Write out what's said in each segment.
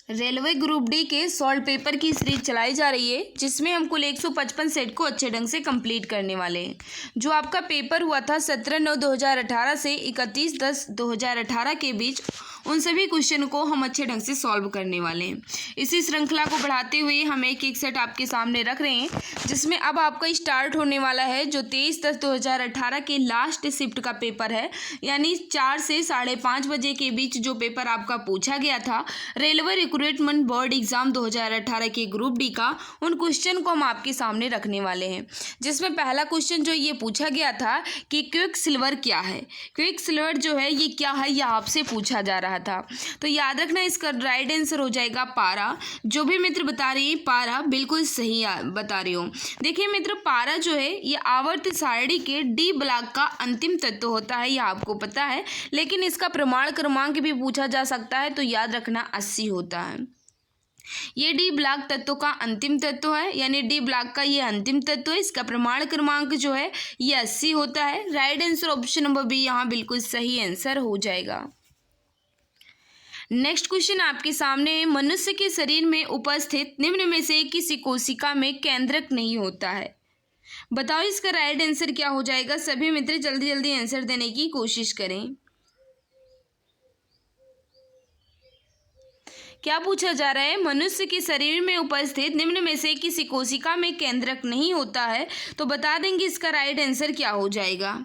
Railway group D के solve paper की series चलाई जा रही है, जिसमें हम कुल 155 सेट को अच्छे ढंग से कंप्लीट करने वाले हैं। जो आपका पेपर हुआ था 17/9/2018 से 31/10/2018 के बीच, उन सभी क्वेश्चन को हम अच्छे ढंग से सॉल्व करने वाले हैं। इसी श्रृंखला को बढ़ाते हुए हम एक एक सेट आपके सामने रख रहे हैं, जिसमें अब आपका स्टार्ट होने वाला है जो 23/10/2018 के लास्ट शिफ्ट का पेपर है, यानी 4 से 5:30 बजे के बीच जो पेपर आपका पूछा गया था रेलवे रिक्रूटमेंट बोर्ड एग्जाम 2018 के ग्रुप डी का, उन क्वेश्चन को हम आपके सामने रखने वाले हैं। जिसमें पहला क्वेश्चन जो ये पूछा गया था कि क्विक सिल्वर क्या है। क्विक सिल्वर जो है ये क्या है, यह आपसे पूछा जा रहा था। तो याद रखना इसका राइट आंसर हो जाएगा पारा। जो भी मित्र बता रही है पारा बिल्कुल सही बता रही हो। देखिए मित्र, पारा जो है ये आवर्त सारणी के डी ब्लॉक का अंतिम तत्व होता है, यह आपको पता है। लेकिन इसका प्रमाण क्रमांक भी पूछा जा सकता है, तो याद रखना 80 होता है। ये डी ब्लॉक तत्व का अंतिम तत्व है, यानी डी ब्लॉक का ये अंतिम तत्व है। इसका प्रमाण क्रमांक जो है ये 80 होता है। Right answer option number B यहाँ बिल्कुल सही आंसर हो जाएगा। नेक्स्ट क्वेश्चन आपके सामने है, मनुष्य के शरीर में उपस्थित निम्न में से किसी कोशिका में केंद्रक नहीं होता है। बताओ इसका राइट आंसर क्या हो जाएगा। सभी मित्र जल्दी जल्दी आंसर देने की कोशिश करें। क्या पूछा जा रहा है, मनुष्य के शरीर में उपस्थित निम्न में से किसी कोशिका में केंद्रक नहीं होता है, तो बता देंगे इसका राइट आंसर क्या हो जाएगा।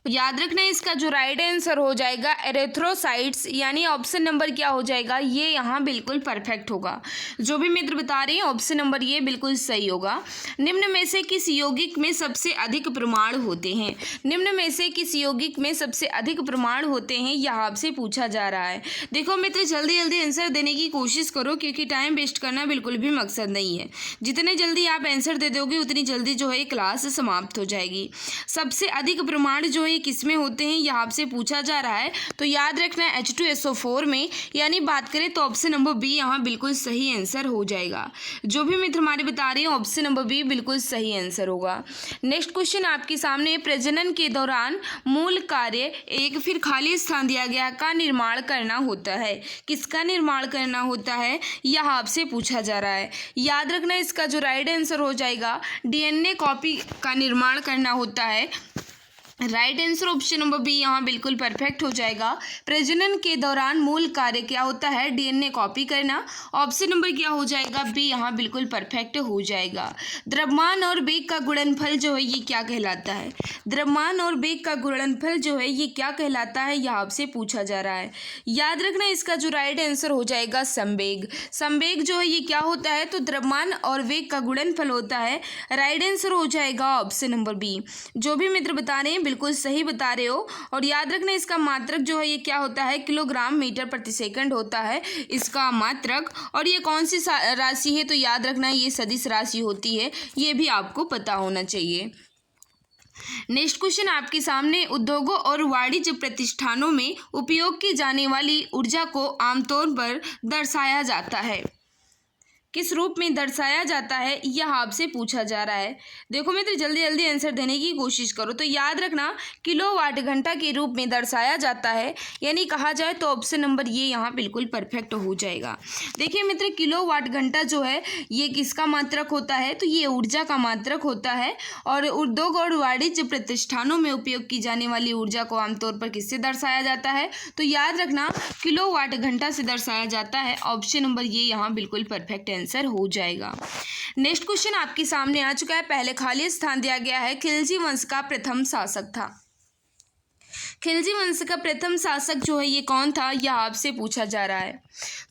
याद रखना इसका जो राइट आंसर हो जाएगा एरेथ्रोसाइट्स, यानी ऑप्शन नंबर क्या हो जाएगा, ये यहाँ बिल्कुल परफेक्ट होगा। जो भी मित्र बता रहे हैं ऑप्शन नंबर ये बिल्कुल सही होगा। निम्न में से किस यौगिक में सबसे अधिक प्रमाण होते हैं। निम्न में से किस यौगिक में सबसे अधिक प्रमाण होते हैं, यह आपसे पूछा जा रहा है। देखो मित्र जल्दी जल्दी आंसर देने की कोशिश करो, क्योंकि टाइम वेस्ट करना बिल्कुल भी मकसद नहीं है। जितने जल्दी आप आंसर दे दोगे उतनी जल्दी जो है क्लास समाप्त हो जाएगी। सबसे अधिक प्रमाण जो है किसमें होते हैं, यह आपसे पूछा जा रहा है। तो याद रखना H2SO4 में, यानी बात करें तो ऑप्शन नंबर बी यहाँ बिल्कुल सही आंसर हो जाएगा। जो भी मित्र हमारे बता रहे हैं ऑप्शन नंबर बी बिल्कुल सही आंसर होगा। नेक्स्ट क्वेश्चन आपके सामने, प्रजनन के दौरान मूल कार्य एक फिर खाली स्थान दिया गया का निर्माण करना होता है। किसका निर्माण करना होता है, यह आपसे पूछा जा रहा है। याद रखना इसका जो राइट आंसर हो जाएगा DNA कॉपी का निर्माण करना होता है। Right answer option number B यहाँ बिल्कुल परफेक्ट हो जाएगा। प्रजनन के दौरान मूल कार्य क्या होता है, DNA कॉपी करना। ऑप्शन नंबर क्या हो जाएगा, बी यहाँ बिल्कुल परफेक्ट हो जाएगा। द्रव्यमान और वेग का गुणनफल जो है ये क्या कहलाता है। द्रव्यमान और वेग का गुणनफल जो है ये क्या कहलाता है, यह आपसे पूछा जा रहा है। याद रखना इसका जो राइट आंसर हो जाएगा संवेग। संवेग जो है ये क्या होता है, तो द्रव्यमान और वेग का गुणनफल होता है। राइट आंसर हो जाएगा ऑप्शन नंबर बी। जो भी मित्र बता रहे हैं बिल्कुल सही बता रहे हो। और याद रखना इसका मात्रक जो है ये क्या होता है, किलोग्राम मीटर प्रति सेकंड होता है इसका मात्रक। और ये कौन सी राशि है, तो याद रखना ये सदिश राशि होती है, ये भी आपको पता होना चाहिए। नेक्स्ट क्वेश्चन आपके सामने, उद्योगों और वाणिज्य प्रतिष्ठानों में उपयोग की जाने वाली ऊर्जा को आमतौर पर दर्शाया जाता है। किस रूप में दर्शाया जाता है, यह आपसे पूछा जा रहा है। देखो मित्र जल्दी जल्दी आंसर देने की कोशिश करो। तो याद रखना किलोवाट घंटा के रूप में दर्शाया जाता है, यानी कहा जाए तो ऑप्शन नंबर ये यहाँ बिल्कुल परफेक्ट हो जाएगा। देखिए मित्र किलोवाट घंटा जो है ये किसका मात्रक होता है, तो ये ऊर्जा का मात्रक होता है। और उद्योग और वाणिज्य प्रतिष्ठानों में उपयोग की जाने वाली ऊर्जा को आमतौर पर किससे दर्शाया जाता है, तो याद रखना किलोवाट घंटा से दर्शाया जाता है। ऑप्शन नंबर ये यहाँ बिल्कुल परफेक्ट आंसर हो जाएगा। नेक्स्ट क्वेश्चन आपके सामने आ चुका है। पहले खाली स्थान दिया गया है, खिलजी वंश का प्रथम शासक था। खिलजी वंश का प्रथम शासक जो है ये कौन था, यह आपसे पूछा जा रहा है।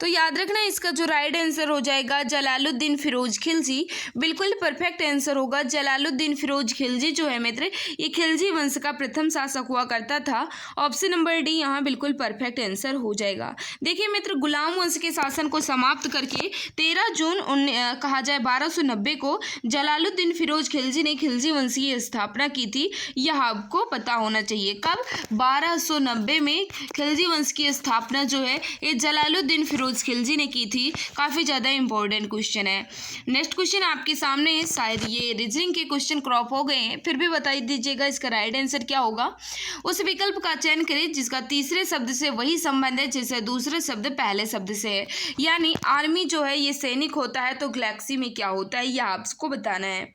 तो याद रखना इसका जो राइट आंसर हो जाएगा जलालुद्दीन फिरोज खिलजी। बिल्कुल परफेक्ट आंसर होगा। जलालुद्दीन फिरोज खिलजी जो है मित्र ये खिलजी वंश का प्रथम शासक हुआ करता था। ऑप्शन नंबर डी यहाँ बिल्कुल परफेक्ट आंसर हो जाएगा। देखिए मित्र गुलाम वंश के शासन को समाप्त करके 13 जून कहा जाए 1290 को जलालुद्दीन फिरोज खिलजी ने खिलजी वंश की स्थापना की थी, यह आपको पता होना चाहिए। कब, 1290 में खिलजी वंश की स्थापना जो है ये जलालुद्दीन फिरोज फिरोज खिलजी ने की थी। काफ़ी ज़्यादा इंपॉर्टेंट क्वेश्चन है। नेक्स्ट क्वेश्चन आपके सामने, शायद ये रीजनिंग के क्वेश्चन क्रॉप हो गए हैं, फिर भी बता दीजिएगा इसका राइट आंसर क्या होगा। उस विकल्प का चयन करें जिसका तीसरे शब्द से वही संबंध है जैसे दूसरे शब्द पहले शब्द से है। यानी आर्मी जो है ये सैनिक होता है, तो गैलेक्सी में क्या होता है यह आपको बताना है।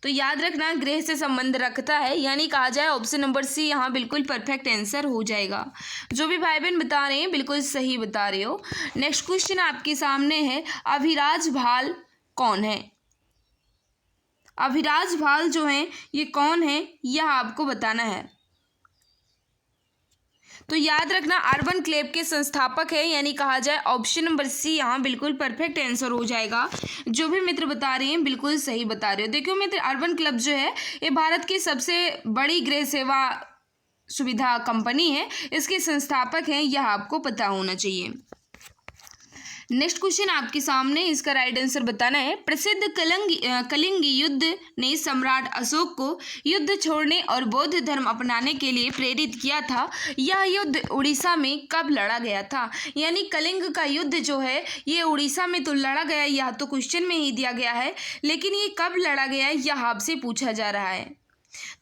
तो याद रखना गृह से संबंध रखता है, यानी कहा जाए ऑप्शन नंबर सी यहाँ बिल्कुल परफेक्ट आंसर हो जाएगा। जो भी भाई बहन बता रहे हैं बिल्कुल सही बता रहे हो। नेक्स्ट क्वेश्चन आपके सामने है, अभिराज भाल कौन है? अभिराज भाल जो है ये कौन है यह आपको बताना है। तो याद रखना अर्बन क्लब के संस्थापक है, यानी कहा जाए ऑप्शन नंबर सी यहाँ बिल्कुल परफेक्ट आंसर हो जाएगा। जो भी मित्र बता रहे हैं बिल्कुल सही बता रहे हो। देखियो मित्र, अर्बन क्लब जो है ये भारत की सबसे बड़ी गृह सेवा सुविधा कंपनी है, इसके संस्थापक हैं, यह आपको पता होना चाहिए। नेक्स्ट क्वेश्चन आपके सामने, इसका राइट आंसर बताना है। प्रसिद्ध कलिंग युद्ध ने सम्राट अशोक को युद्ध छोड़ने और बौद्ध धर्म अपनाने के लिए प्रेरित किया था। यह युद्ध उड़ीसा में कब लड़ा गया था? यानी कलिंग का युद्ध जो है ये उड़ीसा में तो लड़ा गया, यह तो क्वेश्चन में ही दिया गया है, लेकिन ये कब लड़ा गया यह आपसे पूछा जा रहा है।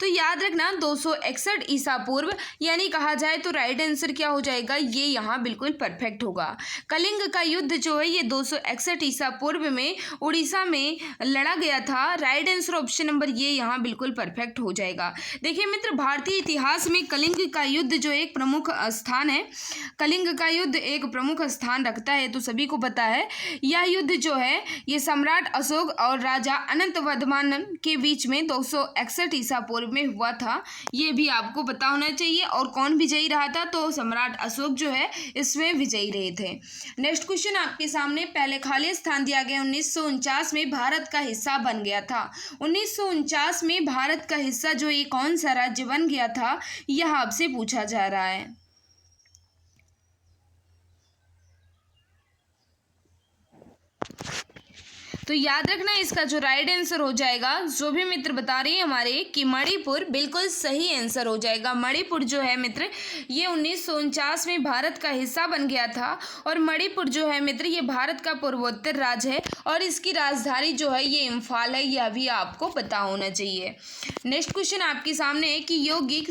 तो याद रखना 261 ईसा पूर्व, यानी कहा जाए तो राइट आंसर क्या हो जाएगा, ये यहाँ बिल्कुल परफेक्ट होगा। कलिंग का युद्ध जो है ये 261 ईसा पूर्व में उड़ीसा में लड़ा गया था। राइट आंसर ऑप्शन नंबर ये यहाँ बिल्कुल परफेक्ट हो जाएगा। देखिए मित्र, भारतीय इतिहास में कलिंग का युद्ध जो एक प्रमुख स्थान है, कलिंग का युद्ध एक प्रमुख स्थान रखता है, तो सभी को पता है। यह युद्ध जो है ये सम्राट अशोक और राजा अनंत वर्धमान के बीच में 261 ईसा पूर्व में हुआ था, ये भी आपको पता होना चाहिए। और कौन विजयी रहा था? तो सम्राट अशोक जो है इसमें विजयी रहे थे। नेक्स्ट क्वेश्चन आपके सामने, पहले खाली स्थान दिया गया 1949 में भारत का हिस्सा बन गया था। 1949 में भारत का हिस्सा जो ये कौन सा राज्य बन गया था यह आपसे पूछा जा रहा है। तो याद रखना इसका जो राइट आंसर हो जाएगा, जो भी मित्र बता रही है हमारे कि मणिपुर, बिल्कुल सही आंसर हो जाएगा। मणिपुर जो है मित्र ये 1949 में भारत का हिस्सा बन गया था। और मणिपुर जो है मित्र ये भारत का पूर्वोत्तर राज्य है और इसकी राजधानी जो है ये इम्फाल है, यह भी आपको पता होना चाहिए। नेक्स्ट क्वेश्चन आपके सामने है कि यौगिक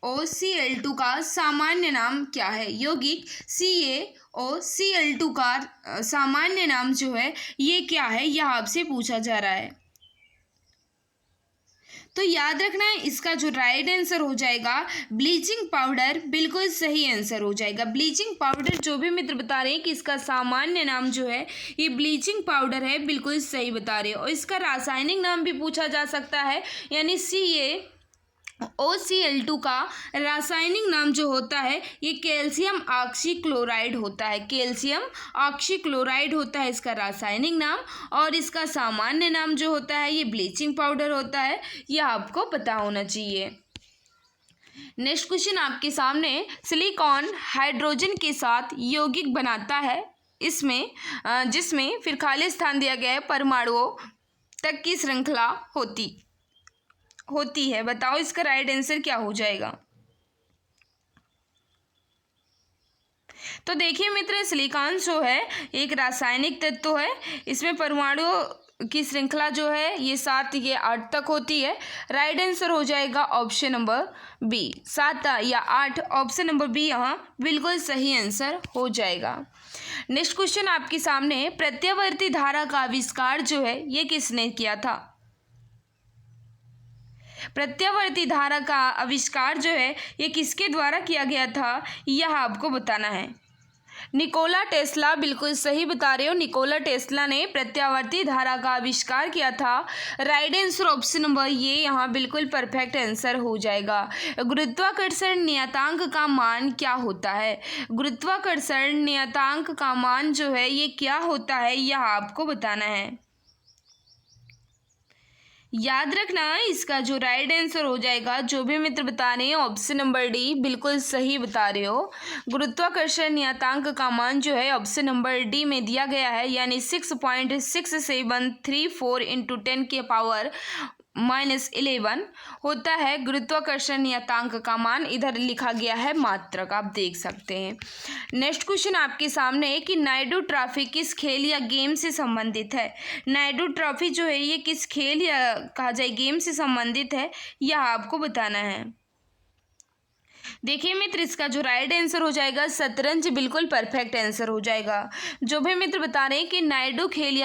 CaOCl2 का सामान्य नाम क्या है? यौगिक CaOCl2 का सामान्य नाम जो है ये क्या है, यह आपसे पूछा जा रहा है। तो याद रखना है इसका जो राइट आंसर हो जाएगा ब्लीचिंग पाउडर, बिल्कुल सही आंसर हो जाएगा। ब्लीचिंग पाउडर, जो भी मित्र बता रहे हैं कि इसका सामान्य नाम जो है ये ब्लीचिंग पाउडर है, बिल्कुल सही बता रहे हो। और इसका रासायनिक नाम भी पूछा जा सकता है, यानी CaOCl2 का रासायनिक नाम जो होता है ये कैल्शियम ऑक्सीक्लोराइड होता है। कैल्शियम ऑक्सीक्लोराइड होता है इसका रासायनिक नाम, और इसका सामान्य नाम जो होता है ये ब्लीचिंग पाउडर होता है, यह आपको पता होना चाहिए। नेक्स्ट क्वेश्चन आपके सामने, सिलिकॉन हाइड्रोजन के साथ यौगिक बनाता है जिसमें फिर खाली स्थान दिया गया है परमाणुओं तक की श्रृंखला होती है। बताओ इसका राइट आंसर क्या हो जाएगा। तो देखिए मित्र, सिलिकॉन जो है एक रासायनिक तत्व है, इसमें परमाणुओं की श्रृंखला जो है ये 7 या 8 तक होती है। राइट आंसर हो जाएगा ऑप्शन नंबर बी, 7 या 8। ऑप्शन नंबर बी यहाँ बिल्कुल सही आंसर हो जाएगा। नेक्स्ट क्वेश्चन आपके सामने है, प्रत्यावर्ती धारा का आविष्कार जो है ये किसने किया था? प्रत्यावर्ती धारा का आविष्कार जो है ये किसके द्वारा किया गया था यह आपको बताना है। निकोला टेस्ला, बिल्कुल सही बता रहे हो। निकोला टेस्ला ने प्रत्यावर्ती धारा का आविष्कार किया था। राइट आंसर ऑप्शन नंबर ये यहाँ बिल्कुल परफेक्ट आंसर हो जाएगा। गुरुत्वाकर्षण नियतांक का मान क्या होता है? गुरुत्वाकर्षण नियतांक का मान जो है ये क्या होता है यह आपको बताना है। याद रखना इसका जो राइट आंसर हो जाएगा, जो भी मित्र बता रहे हैं ऑप्शन नंबर डी, बिल्कुल सही बता रहे हो। गुरुत्वाकर्षण नियतांक का मान जो है ऑप्शन नंबर डी में दिया गया है, यानी 6.6734 × 10⁻⁻⁴ -11 होता है गुरुत्वाकर्षण नियतांक का मान। इधर लिखा गया है मात्रक, आप देख सकते हैं। नेक्स्ट क्वेश्चन आपके सामने है कि नायडू ट्रॉफी किस खेल या गेम से संबंधित है। नायडू ट्रॉफी जो है ये किस खेल या कहा जाए गेम से संबंधित है, यह आपको बताना है। देखिए मित्र, इसका जो राइट आंसर हो जाएगा शतरंज, बिल्कुल परफेक्ट आंसर हो जाएगा। जो भी मित्र बता रहे हैं कि नायडू खेल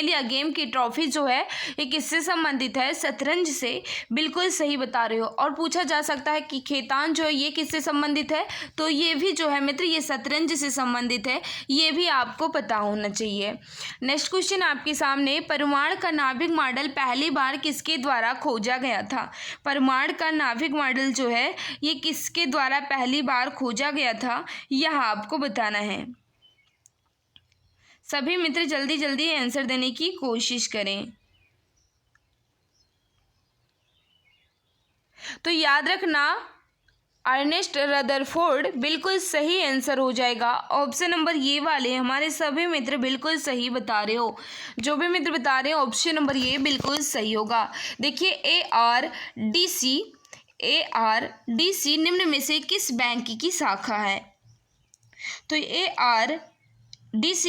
या गेम की ट्रॉफी जो है ये किससे संबंधित है, शतरंज से, बिल्कुल सही बता रहे हो। और पूछा जा सकता है कि खेतान जो है ये किससे संबंधित है, तो ये भी जो है मित्र ये शतरंज से संबंधित है, ये भी आपको पता होना चाहिए। नेक्स्ट क्वेश्चन आपके सामने, परमाणु का नाभिक मॉडल पहली बार किसके द्वारा खोजा गया था। परमाणु का नाभिक मॉडल जो है ये किसके द्वारा पहली बार खोजा गया था, यह आपको बताना है। सभी मित्र जल्दी जल्दी आंसर देने की कोशिश करें। तो याद रखना अर्नेस्ट रदरफोर्ड बिल्कुल सही आंसर हो जाएगा। ऑप्शन नंबर ये वाले हमारे सभी मित्र बिल्कुल सही बता रहे हो। जो भी मित्र बता रहे हो ऑप्शन नंबर ये बिल्कुल सही होगा। देखिए ARDC निम्न में से किस बैंक की शाखा है। तो ARDC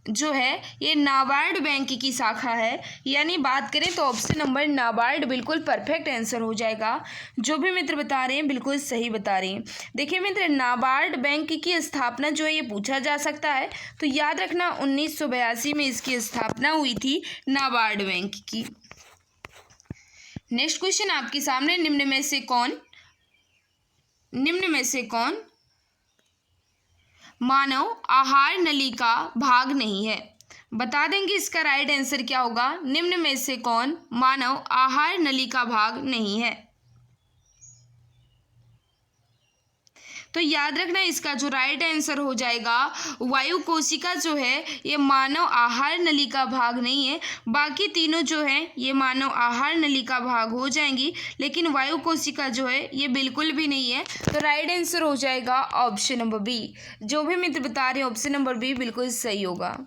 जो है ये नाबार्ड बैंक की शाखा है, यानी बात करें तो ऑप्शन नंबर नाबार्ड बिल्कुल परफेक्ट आंसर हो जाएगा। जो भी मित्र बता रहे हैं बिल्कुल सही बता रहे हैं। देखिए मित्र, नाबार्ड बैंक की स्थापना जो है ये पूछा जा सकता है, तो याद रखना 1982 में इसकी स्थापना हुई थी नाबार्ड बैंक की। नेक्स्ट क्वेश्चन आपके सामने, निम्न में से कौन मानव आहार नली का भाग नहीं है। बता देंगे इसका राइट आंसर क्या होगा। निम्न में से कौन मानव आहार नली का भाग नहीं है। तो याद रखना इसका जो राइट आंसर हो जाएगा वायु कोशिका जो है ये मानव आहार नली का भाग नहीं है। बाकी तीनों जो है ये मानव आहार नली का भाग हो जाएंगी, लेकिन वायु कोशिका जो है ये बिल्कुल भी नहीं है। तो राइट आंसर हो जाएगा ऑप्शन नंबर बी। जो भी मित्र बता रहे हैं ऑप्शन नंबर बी बिल्कुल सही होगा।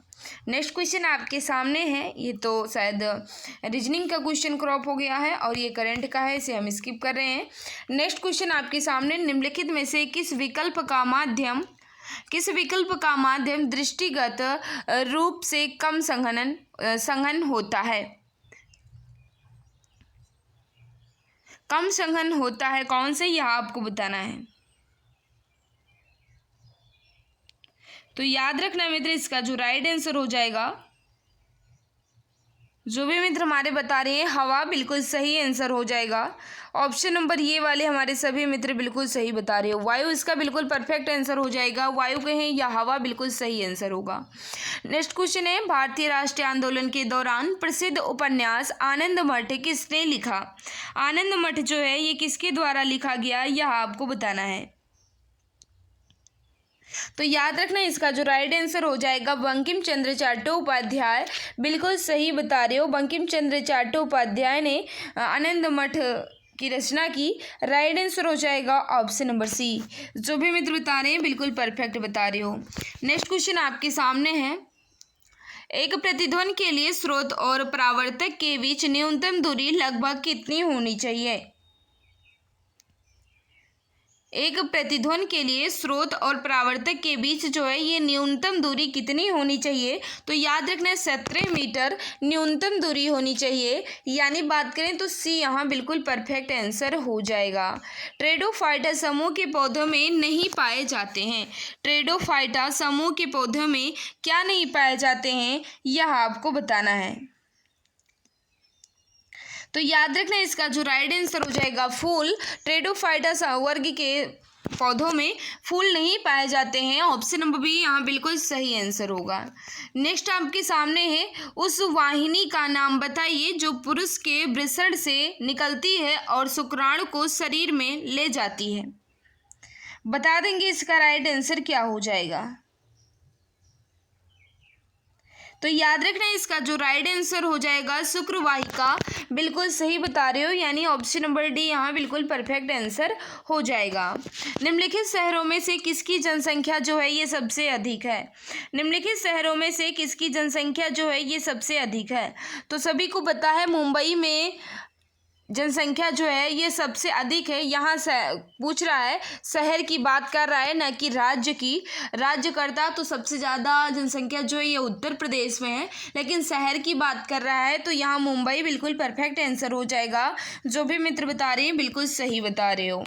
नेक्स्ट क्वेश्चन आपके सामने है, ये तो शायद रीजनिंग का क्वेश्चन क्रॉप हो गया है और ये करंट का है, इसे हम स्किप कर रहे हैं। नेक्स्ट क्वेश्चन आपके सामने, निम्नलिखित में से किस विकल्प का माध्यम दृष्टिगत रूप से कम संघनन होता है। कम संघनन होता है कौन से, यह आपको बताना है। तो याद रखना मित्र इसका जो राइट आंसर हो जाएगा, जो भी मित्र हमारे बता रहे हैं हवा, बिल्कुल सही आंसर हो जाएगा। ऑप्शन नंबर ये वाले हमारे सभी मित्र बिल्कुल सही बता रहे हो। वायु इसका बिल्कुल परफेक्ट आंसर हो जाएगा। वायु कहें या हवा, बिल्कुल सही आंसर होगा। नेक्स्ट क्वेश्चन है, भारतीय राष्ट्रीय आंदोलन के दौरान प्रसिद्ध उपन्यास आनंद मठ किसने लिखा। आनंद मठ जो है ये किसके द्वारा लिखा गया, यह आपको बताना है। तो याद रखना इसका जो राइट आंसर हो जाएगा बंकिम चंद्र चट्टोपाध्याय, बिल्कुल सही बता रहे हो। बंकिम चंद्र चट्टोपाध्याय ने आनंद मठ की रचना की। राइट आंसर हो जाएगा ऑप्शन नंबर सी। जो भी मित्र बता रहे हैं बिल्कुल परफेक्ट बता रहे हो। नेक्स्ट क्वेश्चन आपके सामने है, एक प्रतिध्वनि के लिए स्रोत और परावर्तक के बीच न्यूनतम दूरी लगभग कितनी होनी चाहिए। एक प्रतिध्वनि के लिए स्रोत और परावर्तक के बीच जो है ये न्यूनतम दूरी कितनी होनी चाहिए। तो याद रखना 17 मीटर न्यूनतम दूरी होनी चाहिए, यानी बात करें तो सी यहाँ बिल्कुल परफेक्ट आंसर हो जाएगा। ट्रेडोफाइटा समूह के पौधों में नहीं पाए जाते हैं। ट्रेडोफाइटा समूह के पौधों में क्या नहीं पाए जाते हैं, यह आपको बताना है। तो याद रखना इसका जो राइट आंसर हो जाएगा फूल। ट्रेडोफाइटा वर्ग के पौधों में फूल नहीं पाए जाते हैं। ऑप्शन नंबर बी यहाँ बिल्कुल सही आंसर होगा। नेक्स्ट आपके सामने है, उस वाहिनी का नाम बताइए जो पुरुष के वृषण से निकलती है और शुक्राणु को शरीर में ले जाती है। बता देंगे इसका राइट आंसर क्या हो जाएगा। तो याद रखना इसका जो राइट आंसर हो जाएगा शुक्रवाहिका, बिल्कुल सही बता रहे हो, यानी ऑप्शन नंबर डी यहाँ बिल्कुल परफेक्ट आंसर हो जाएगा। निम्नलिखित शहरों में से किसकी जनसंख्या जो है ये सबसे अधिक है? निम्नलिखित शहरों में से किसकी जनसंख्या जो है ये सबसे अधिक है? तो सभी को पता है मुंबई में जनसंख्या जो है ये सबसे अधिक है। यहाँ से पूछ रहा है, शहर की बात कर रहा है, न कि राज्य की। राज्यकर्ता तो सबसे ज़्यादा जनसंख्या जो है ये उत्तर प्रदेश में है, लेकिन शहर की बात कर रहा है तो यहाँ मुंबई बिल्कुल परफेक्ट आंसर हो जाएगा। जो भी मित्र बता रहे हैं बिल्कुल सही बता रहे हो।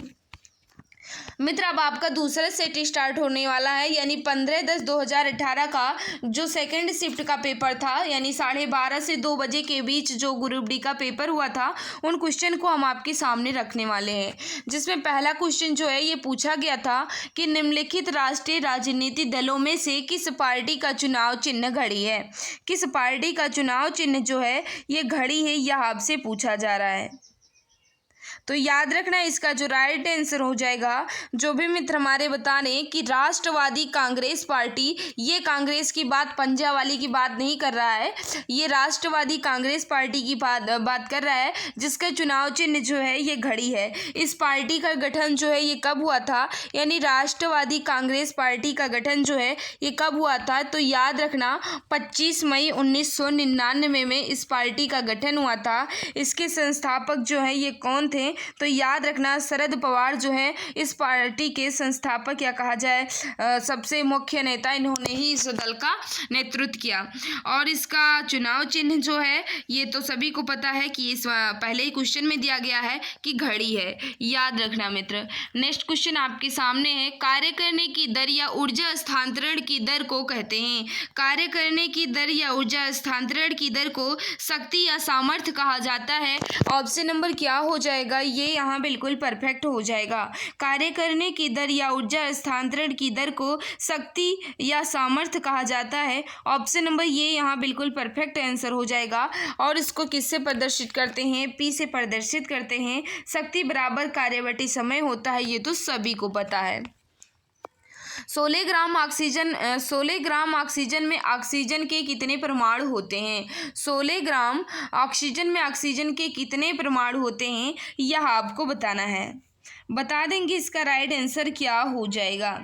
मित्र अब आपका दूसरा सेट स्टार्ट होने वाला है, यानी 15/10/2018 का जो सेकंड शिफ्ट का पेपर था, यानी 12:30 से 2 बजे के बीच जो ग्रुप डी का पेपर हुआ था, उन क्वेश्चन को हम आपके सामने रखने वाले हैं। जिसमें पहला क्वेश्चन जो है ये पूछा गया था कि निम्नलिखित राष्ट्रीय राजनीतिक दलों में से किस पार्टी का चुनाव चिन्ह घड़ी है? किस पार्टी का चुनाव चिन्ह जो है ये घड़ी है, यह आपसे पूछा जा रहा है। तो याद रखना इसका जो राइट आंसर हो जाएगा, जो भी मित्र हमारे बता रहे हैं कि राष्ट्रवादी कांग्रेस पार्टी, ये कांग्रेस की बात, पंजा वाली की बात नहीं कर रहा है, ये राष्ट्रवादी कांग्रेस पार्टी की बात कर रहा है, जिसका चुनाव चिन्ह जो है ये घड़ी है। इस पार्टी का गठन जो है ये कब हुआ था, यानी राष्ट्रवादी कांग्रेस पार्टी का गठन जो है ये कब हुआ था? तो याद रखना 25 मई 1999 में इस पार्टी का गठन हुआ था। इसके संस्थापक जो है ये कौन थे? तो याद रखना शरद पवार जो है इस पार्टी के संस्थापक या कहा जाए सबसे मुख्य नेता, इन्होंने ही इस दल का नेतृत्व किया। और इसका चुनाव चिन्ह जो है ये तो सभी को पता है कि इस पहले ही क्वेश्चन में दिया गया है कि घड़ी है, याद रखना मित्र। नेक्स्ट क्वेश्चन आपके सामने है, कार्य करने की दर या ऊर्जा स्थानांतरण की दर को कहते हैं। कार्य करने की दर या ऊर्जा स्थानांतरण की दर को शक्ति या सामर्थ्य कहा जाता है। ऑप्शन नंबर क्या हो जाएगा? ये यहाँ बिल्कुल परफेक्ट हो जाएगा। कार्य करने की दर या ऊर्जा स्थानांतरण की दर को शक्ति या सामर्थ्य कहा जाता है। ऑप्शन नंबर ये यहाँ बिल्कुल परफेक्ट आंसर हो जाएगा। और इसको किससे प्रदर्शित करते हैं? पी से प्रदर्शित करते हैं। शक्ति बराबर कार्यवटी समय होता है, ये तो सभी को पता है। 16 ग्राम ऑक्सीजन में ऑक्सीजन के कितने परमाणु होते हैं? 16 ग्राम ऑक्सीजन में ऑक्सीजन के कितने परमाणु होते हैं, यह आपको बताना है। बता देंगे इसका राइट आंसर क्या हो जाएगा।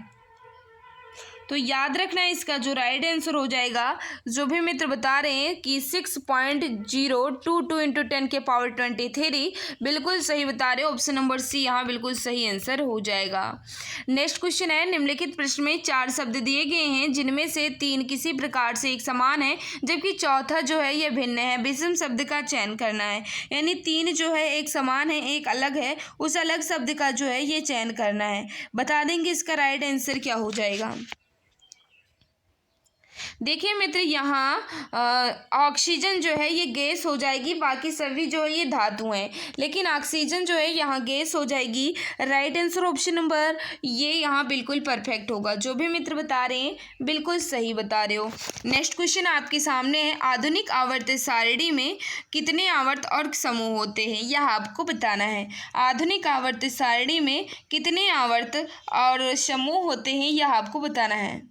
तो याद रखना इसका जो राइट आंसर हो जाएगा, जो भी मित्र बता रहे हैं कि 6.022 × 10⁻23, बिल्कुल सही बता रहे हो। ऑप्शन नंबर सी यहाँ बिल्कुल सही आंसर हो जाएगा। नेक्स्ट क्वेश्चन है, निम्नलिखित प्रश्न में 4 शब्द दिए गए हैं, जिनमें से 3 किसी प्रकार से एक समान है, जबकि चौथा जो है यह भिन्न है। विषम शब्द का चयन करना है, यानी 3 जो है एक समान है, एक अलग है, उस अलग शब्द का जो है ये चयन करना है। बता देंगे इसका राइट आंसर क्या हो जाएगा। देखिए मित्र, यहाँ ऑक्सीजन जो है ये गैस हो जाएगी, बाकी सभी जो है ये धातु हैं, लेकिन ऑक्सीजन जो है यहाँ गैस हो जाएगी। राइट आंसर ऑप्शन नंबर ये यहाँ बिल्कुल परफेक्ट होगा। जो भी मित्र बता रहे हैं बिल्कुल सही बता रहे हो। नेक्स्ट क्वेश्चन आपके सामने है, आधुनिक आवर्त सारणी में कितने आवर्त और समूह होते हैं, यह आपको बताना है। आधुनिक आवर्त सारणी में कितने आवर्त और समूह होते हैं, यह आपको बताना है।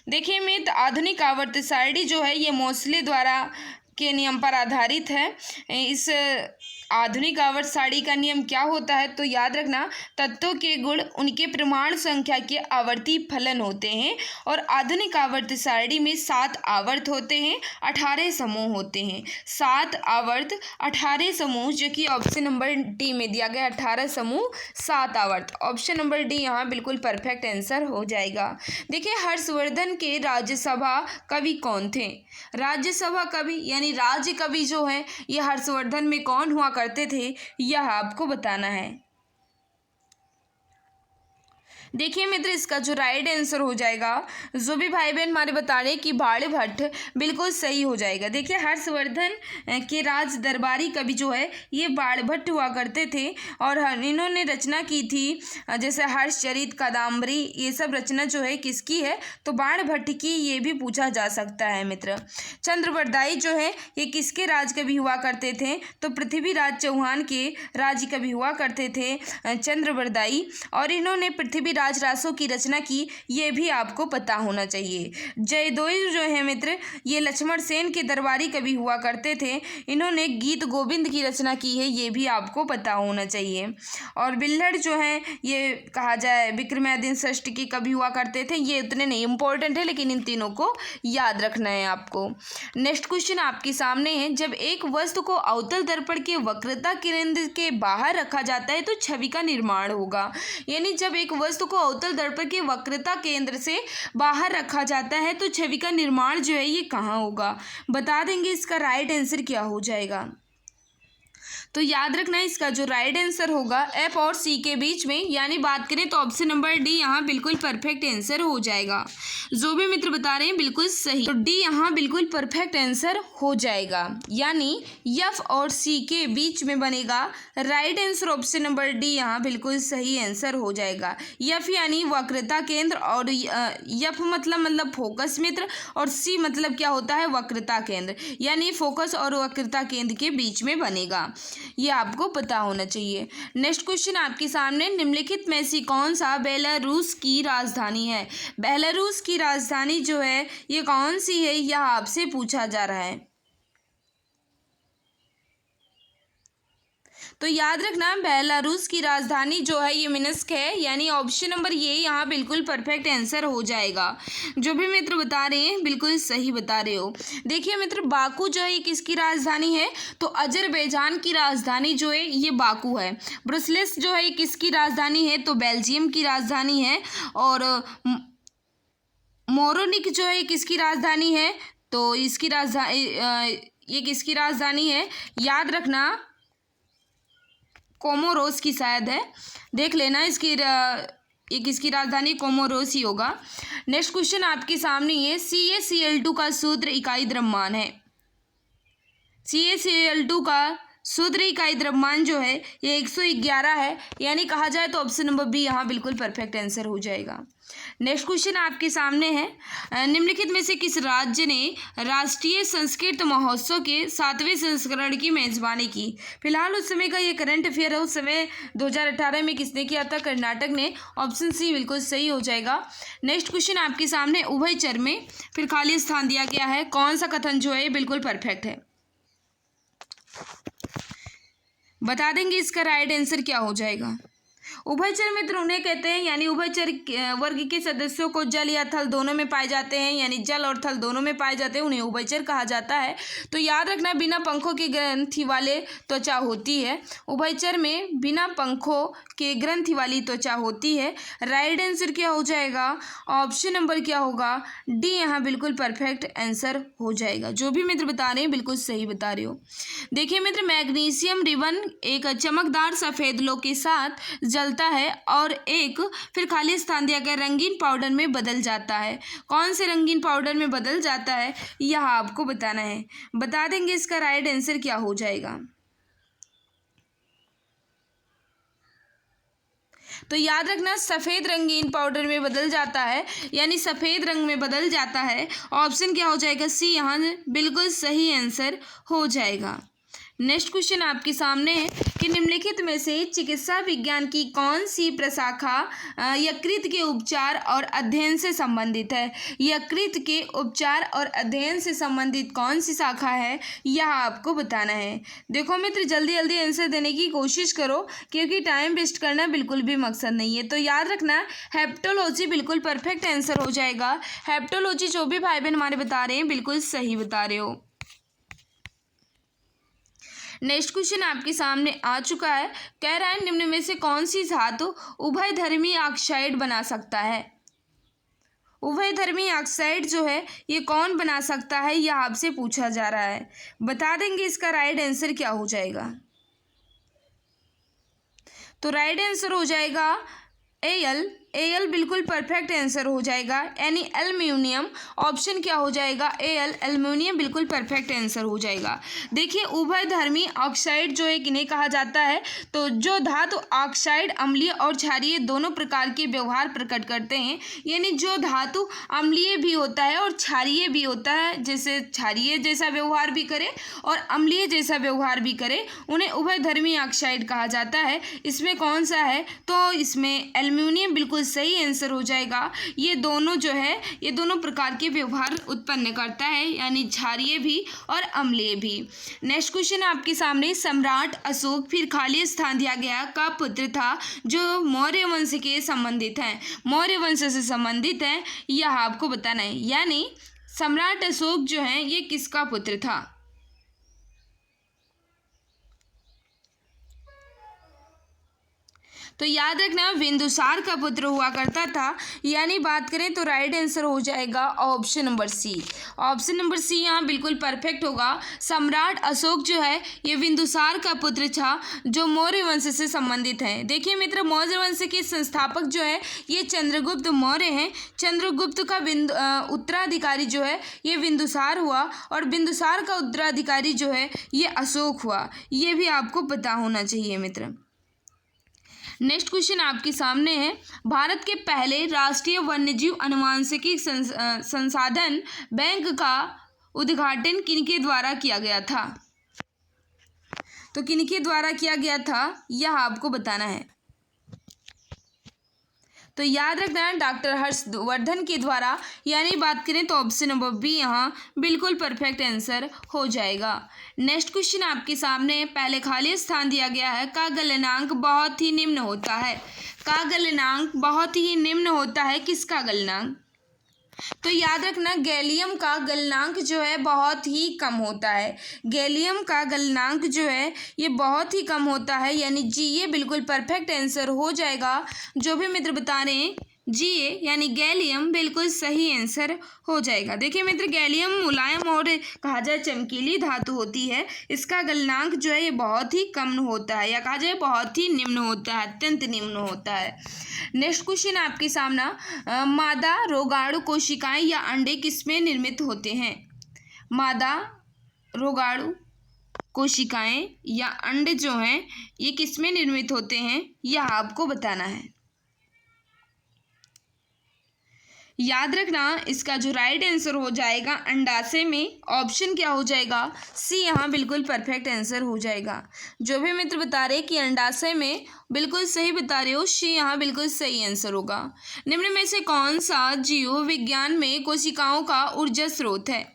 देखिए मित्र, आधुनिक आवर्त सारणी जो है ये मोसले द्वारा के नियम पर आधारित है। इस आधुनिक आवर्त सारणी का नियम क्या होता है? तो याद रखना, तत्वों के गुण उनके प्रमाण संख्या के आवर्ती फलन होते हैं। और आधुनिक आवर्त सारणी में 7 आवर्त होते हैं, 18 समूह होते हैं। 7 आवर्त 18 समूह, जो कि ऑप्शन नंबर डी में दिया गया। 18 समूह 7 आवर्त, ऑप्शन नंबर डी यहाँ बिल्कुल परफेक्ट आंसर हो जाएगा। देखिए, हर्षवर्धन के राज्यसभा कवि कौन थे? राज्यसभा कवि यानी राज्य कवि जो है ये हर्षवर्धन में कौन हुआ करते थे, यह आपको बताना है। देखिए मित्र, इसका जो राइट आंसर हो जाएगा, जो भी भाई बहन हमारे बता रहे कि बाणभट्ट, बिल्कुल सही हो जाएगा। देखिए, हर्षवर्धन के राज दरबारी कवि जो है ये बाणभट्ट हुआ करते थे, और इन्होंने रचना की थी जैसे हर्षचरित, कादम्बरी, ये सब रचना जो है किसकी है? तो बाणभट्ट की, ये भी पूछा जा सकता है मित्र। चंद्रवरदाई जो है ये किसके राज कवि हुआ करते थे? तो पृथ्वीराज चौहान के राज कवि हुआ करते थे चंद्रवरदाई, और इन्होंने पृथ्वीराज राजरासों की रचना की, ये भी आपको पता होना चाहिए। जयदेव जो है मित्र, ये लक्ष्मण सेन के दरबारी कवि हुआ करते थे। इन्होंने गीत गोविंद की रचना की है, ये भी आपको पता होना चाहिए। और बिल्हड़ जो है, ये कहा जाए विक्रमादित्य षष्ठ के कवि हुआ करते थे। ये उतने नहीं इंपॉर्टेंट है, लेकिन इन तीनों को याद रखना है आपको। नेक्स्ट क्वेश्चन आपके सामने है, जब एक वस्तु को अवतल दर्पण के वक्रता केंद्र के बाहर रखा जाता है तो छवि का निर्माण होगा। यानी जब एक वस्तु को अवतल दर्पण के वक्रता केंद्र से बाहर रखा जाता है तो छवि का निर्माण जो है ये कहाँ होगा? बता देंगे इसका राइट आंसर क्या हो जाएगा। तो याद रखना है, इसका जो राइट आंसर होगा एफ और सी के बीच में, यानी बात करें तो ऑप्शन नंबर डी यहाँ बिल्कुल परफेक्ट आंसर हो जाएगा। जो भी मित्र बता रहे हैं बिल्कुल सही, तो डी यहाँ बिल्कुल परफेक्ट आंसर हो जाएगा। यानी एफ और सी के बीच में बनेगा right answer option number D, यहाँ बिल्कुल सही आंसर हो जाएगा। एफ यानी वक्रता केंद्र, और एफ मतलब फोकस मित्र, और सी मतलब क्या होता है? वक्रता केंद्र, यानी फोकस और वक्रता केंद्र के बीच में बनेगा। ये आपको पता होना चाहिए। नेक्स्ट क्वेश्चन आपके सामने, निम्नलिखित में से कौन सा बेलारूस की राजधानी है? बेलारूस की राजधानी जो है ये कौन सी है, यह आपसे पूछा जा रहा है। तो याद रखना, बेलारूस की राजधानी जो है ये मिन्स्क है, यानी ऑप्शन नंबर ये यहाँ बिल्कुल परफेक्ट आंसर हो जाएगा। जो भी मित्र बता रहे हैं बिल्कुल सही बता रहे हो। देखिए मित्र, बाकू जो है ये किसकी राजधानी है? तो अजरबैजान की राजधानी जो है ये बाकू है। ब्रुसेल्स जो है ये किसकी राजधानी है? तो बेल्जियम की राजधानी है। और मोरोनिक जो है किसकी राजधानी है? तो इसकी राजधानी ये किसकी राजधानी है? याद रखना, कोमोरोस की शायद है, देख लेना इसकी ये किसकी राजधानी? कोमोरोस ही होगा। नेक्स्ट क्वेश्चन आपके सामने है, CaCl2 का सूत्र इकाई द्रव्यमान है। CaCl2 का सूत्र इकाई द्रव्यमान जो है ये 111 है, यानी कहा जाए तो ऑप्शन नंबर बी यहाँ बिल्कुल परफेक्ट आंसर हो जाएगा। नेक्स्ट क्वेश्चन आपके सामने है, निम्नलिखित में से किस राज्य ने राष्ट्रीय संस्कृत महोत्सव के 7वें संस्करण की मेजबानी की? फिलहाल उस समय का ये करंट अफेयर है, उस समय 2018 में किसने किया था? कर्नाटक ने। ऑप्शन सी बिल्कुल सही हो जाएगा। नेक्स्ट क्वेश्चन आपके सामने, उभयचर में फिर खाली स्थान दिया गया है, कौन सा कथन जो है बिल्कुल परफेक्ट है? बता देंगे इसका राइट आंसर क्या हो जाएगा। उभयचर मित्र उन्हें कहते हैं, यानी उभयचर वर्ग के सदस्यों को जल या थल दोनों में पाए जाते हैं, यानी जल और थल दोनों में पाए जाते हैं, उन्हें उभयचर कहा जाता है। तो याद रखना, बिना पंखों के ग्रंथि वाले त्वचा होती है। उभयचर में बिना पंखों के ग्रंथि वाली त्वचा होती है। राइट आंसर क्या हो जाएगा? ऑप्शन नंबर क्या होगा? डी यहाँ बिल्कुल परफेक्ट आंसर हो जाएगा। जो भी मित्र बता रहे हैं बिल्कुल सही बता रहे हो। देखिए मित्र, मैग्नीशियम रिबन एक चमकदार सफ़ेद लोह के साथ जलता है और एक फिर खाली स्थान दिया गया रंगीन पाउडर में बदल जाता है। कौन से रंगीन पाउडर में बदल जाता है यह आपको बताना है। बता देंगे इसका राइट आंसर क्या हो जाएगा। तो याद रखना, सफ़ेद रंगीन पाउडर में बदल जाता है, यानी सफ़ेद रंग में बदल जाता है। ऑप्शन क्या हो जाएगा? सी यहाँ बिल्कुल सही आंसर हो जाएगा। नेक्स्ट क्वेश्चन आपके सामने है कि निम्नलिखित में से चिकित्सा विज्ञान की कौन सी प्रशाखा यकृत के उपचार और अध्ययन से संबंधित है? यकृत के उपचार और अध्ययन से संबंधित कौन सी शाखा है यह आपको बताना है। देखो मित्र, जल्दी जल्दी आंसर देने की कोशिश करो, क्योंकि टाइम वेस्ट करना बिल्कुल भी मकसद नहीं है। तो याद रखना, हेप्टोलॉजी बिल्कुल परफेक्ट आंसर हो जाएगा। हेप्टोलॉजी जो भी भाई बहन हमारे बता रहे हैं बिल्कुल सही बता रहे हो। नेक्स्ट क्वेश्चन आपके सामने आ चुका है, कह रहा है निम्न में से कौन सी धातु उभयधर्मी ऑक्साइड बना सकता है? उभयधर्मी ऑक्साइड जो है ये कौन बना सकता है यह आपसे पूछा जा रहा है। बता देंगे इसका राइट आंसर क्या हो जाएगा। तो राइट आंसर हो जाएगा एल बिल्कुल परफेक्ट आंसर हो जाएगा, यानी एल्युमिनियम। ऑप्शन क्या हो जाएगा? एल्युमिनियम बिल्कुल परफेक्ट आंसर हो जाएगा। देखिए, उभयधर्मी ऑक्साइड जो है किन्हें कहा जाता है? तो जो धातु ऑक्साइड अम्लीय और क्षारीय दोनों प्रकार के व्यवहार प्रकट करते हैं, यानी जो धातु अम्लीय भी होता है और क्षारीय भी होता है, जैसे क्षारीय जैसा व्यवहार भी करे और अम्लीय जैसा व्यवहार भी करे, उन्हें उभयधर्मी ऑक्साइड कहा जाता है। इसमें कौन सा है? तो इसमें एल्युमिनियम बिल्कुल बिल्कुल सही आंसर हो जाएगा। ये दोनों जो है ये दोनों प्रकार के व्यवहार उत्पन्न करता है, यानी क्षारीय भी और अम्लीय भी। नेक्स्ट क्वेश्चन आपके सामने, सम्राट अशोक फिर खाली स्थान दिया गया का पुत्र था जो मौर्य वंश के संबंधित हैं, मौर्य वंश से संबंधित है, यह आपको बताना है। यानी सम्राट अशोक जो है ये किसका पुत्र था? तो याद रखना बिंदुसार का पुत्र हुआ करता था। यानी बात करें तो राइट आंसर हो जाएगा option number C. Option number C यहाँ बिल्कुल परफेक्ट होगा। सम्राट अशोक जो है ये बिंदुसार का पुत्र था जो मौर्य वंश से संबंधित है। देखिए मित्र, मौर्य वंश के संस्थापक जो है ये चंद्रगुप्त मौर्य हैं। चंद्रगुप्त का उत्तराधिकारी जो है ये बिंदुसार हुआ और बिंदुसार का उत्तराधिकारी जो है ये अशोक हुआ। ये भी आपको पता होना चाहिए मित्र। नेक्स्ट क्वेश्चन आपके सामने है, भारत के पहले राष्ट्रीय वन्यजीव अनुवांशिकी संसाधन बैंक का उद्घाटन किनके द्वारा किया गया था? तो किनके द्वारा किया गया था यह आपको बताना है। तो याद रखना डॉक्टर हर्षवर्धन के द्वारा। यानी बात करें तो ऑप्शन नंबर बी यहाँ बिल्कुल परफेक्ट आंसर हो जाएगा। नेक्स्ट क्वेश्चन आपके सामने, पहले खाली स्थान दिया गया है का गलनांक बहुत ही निम्न होता है। का गलनांक बहुत ही निम्न होता है, किसका गलनांक? तो याद रखना गैलियम का गलनांक जो है बहुत ही कम होता है। गैलियम का गलनांक जो है ये बहुत ही कम होता है, यानी जी ये बिल्कुल परफेक्ट आंसर हो जाएगा। जो भी मित्र बता रहे हैं जी ए यानी गैलियम बिल्कुल सही आंसर हो जाएगा। देखिए मित्र, गैलियम मुलायम और कहा जाए चमकीली धातु होती है। इसका गलनांक जो है ये बहुत ही कम होता है, या कहा जाए बहुत ही निम्न होता है, अत्यंत निम्न होता है। नेक्स्ट क्वेश्चन आपके सामना, मादा रोगाणु कोशिकाएं या अंडे किसमें निर्मित होते हैं? मादा रोगाणु कोशिकाएं या अंडे जो हैं ये किसमें निर्मित होते हैं यह आपको बताना है। याद रखना इसका जो राइट आंसर हो जाएगा अंडाशय में। ऑप्शन क्या हो जाएगा? सी यहाँ बिल्कुल परफेक्ट आंसर हो जाएगा। जो भी मित्र बता रहे कि अंडाशय में, बिल्कुल सही बता रहे हो, सी यहाँ बिल्कुल सही आंसर होगा। निम्न में से कौन सा जीव विज्ञान में कोशिकाओं का ऊर्जा स्रोत है?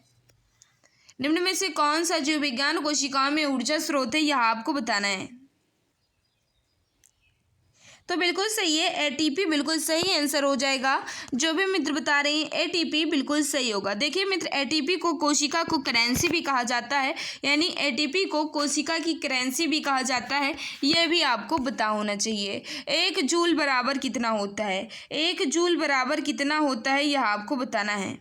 निम्न में से कौन सा जीव विज्ञान कोशिकाओं में ऊर्जा स्रोत है यह आपको बताना है। तो बिल्कुल सही है, एटीपी बिल्कुल सही आंसर हो जाएगा। जो भी मित्र बता रहे हैं एटीपी बिल्कुल सही होगा। देखिए मित्र, एटीपी को कोशिका को करेंसी भी कहा जाता है, यानी एटीपी को कोशिका की करेंसी भी कहा जाता है, यह भी आपको पता होना चाहिए। 1 जूल बराबर कितना होता है? 1 जूल बराबर कितना होता है यह आपको बताना है।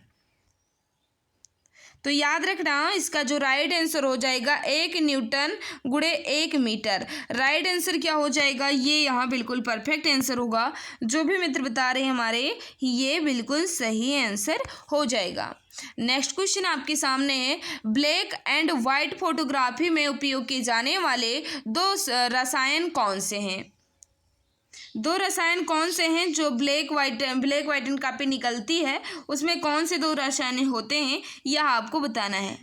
तो याद रखना इसका जो राइट आंसर हो जाएगा 1 न्यूटन गुणे 1 मीटर। राइट आंसर क्या हो जाएगा? ये यहाँ बिल्कुल परफेक्ट आंसर होगा। जो भी मित्र बता रहे हैं हमारे, ये बिल्कुल सही आंसर हो जाएगा। नेक्स्ट क्वेश्चन आपके सामने है, ब्लैक एंड वाइट फोटोग्राफी में उपयोग किए जाने वाले 2 रसायन कौन से हैं? 2 रसायन कौन से हैं जो ब्लैक वाइट एंड कॉपी निकलती है, उसमें कौन से 2 रसायन होते हैं यह आपको बताना है।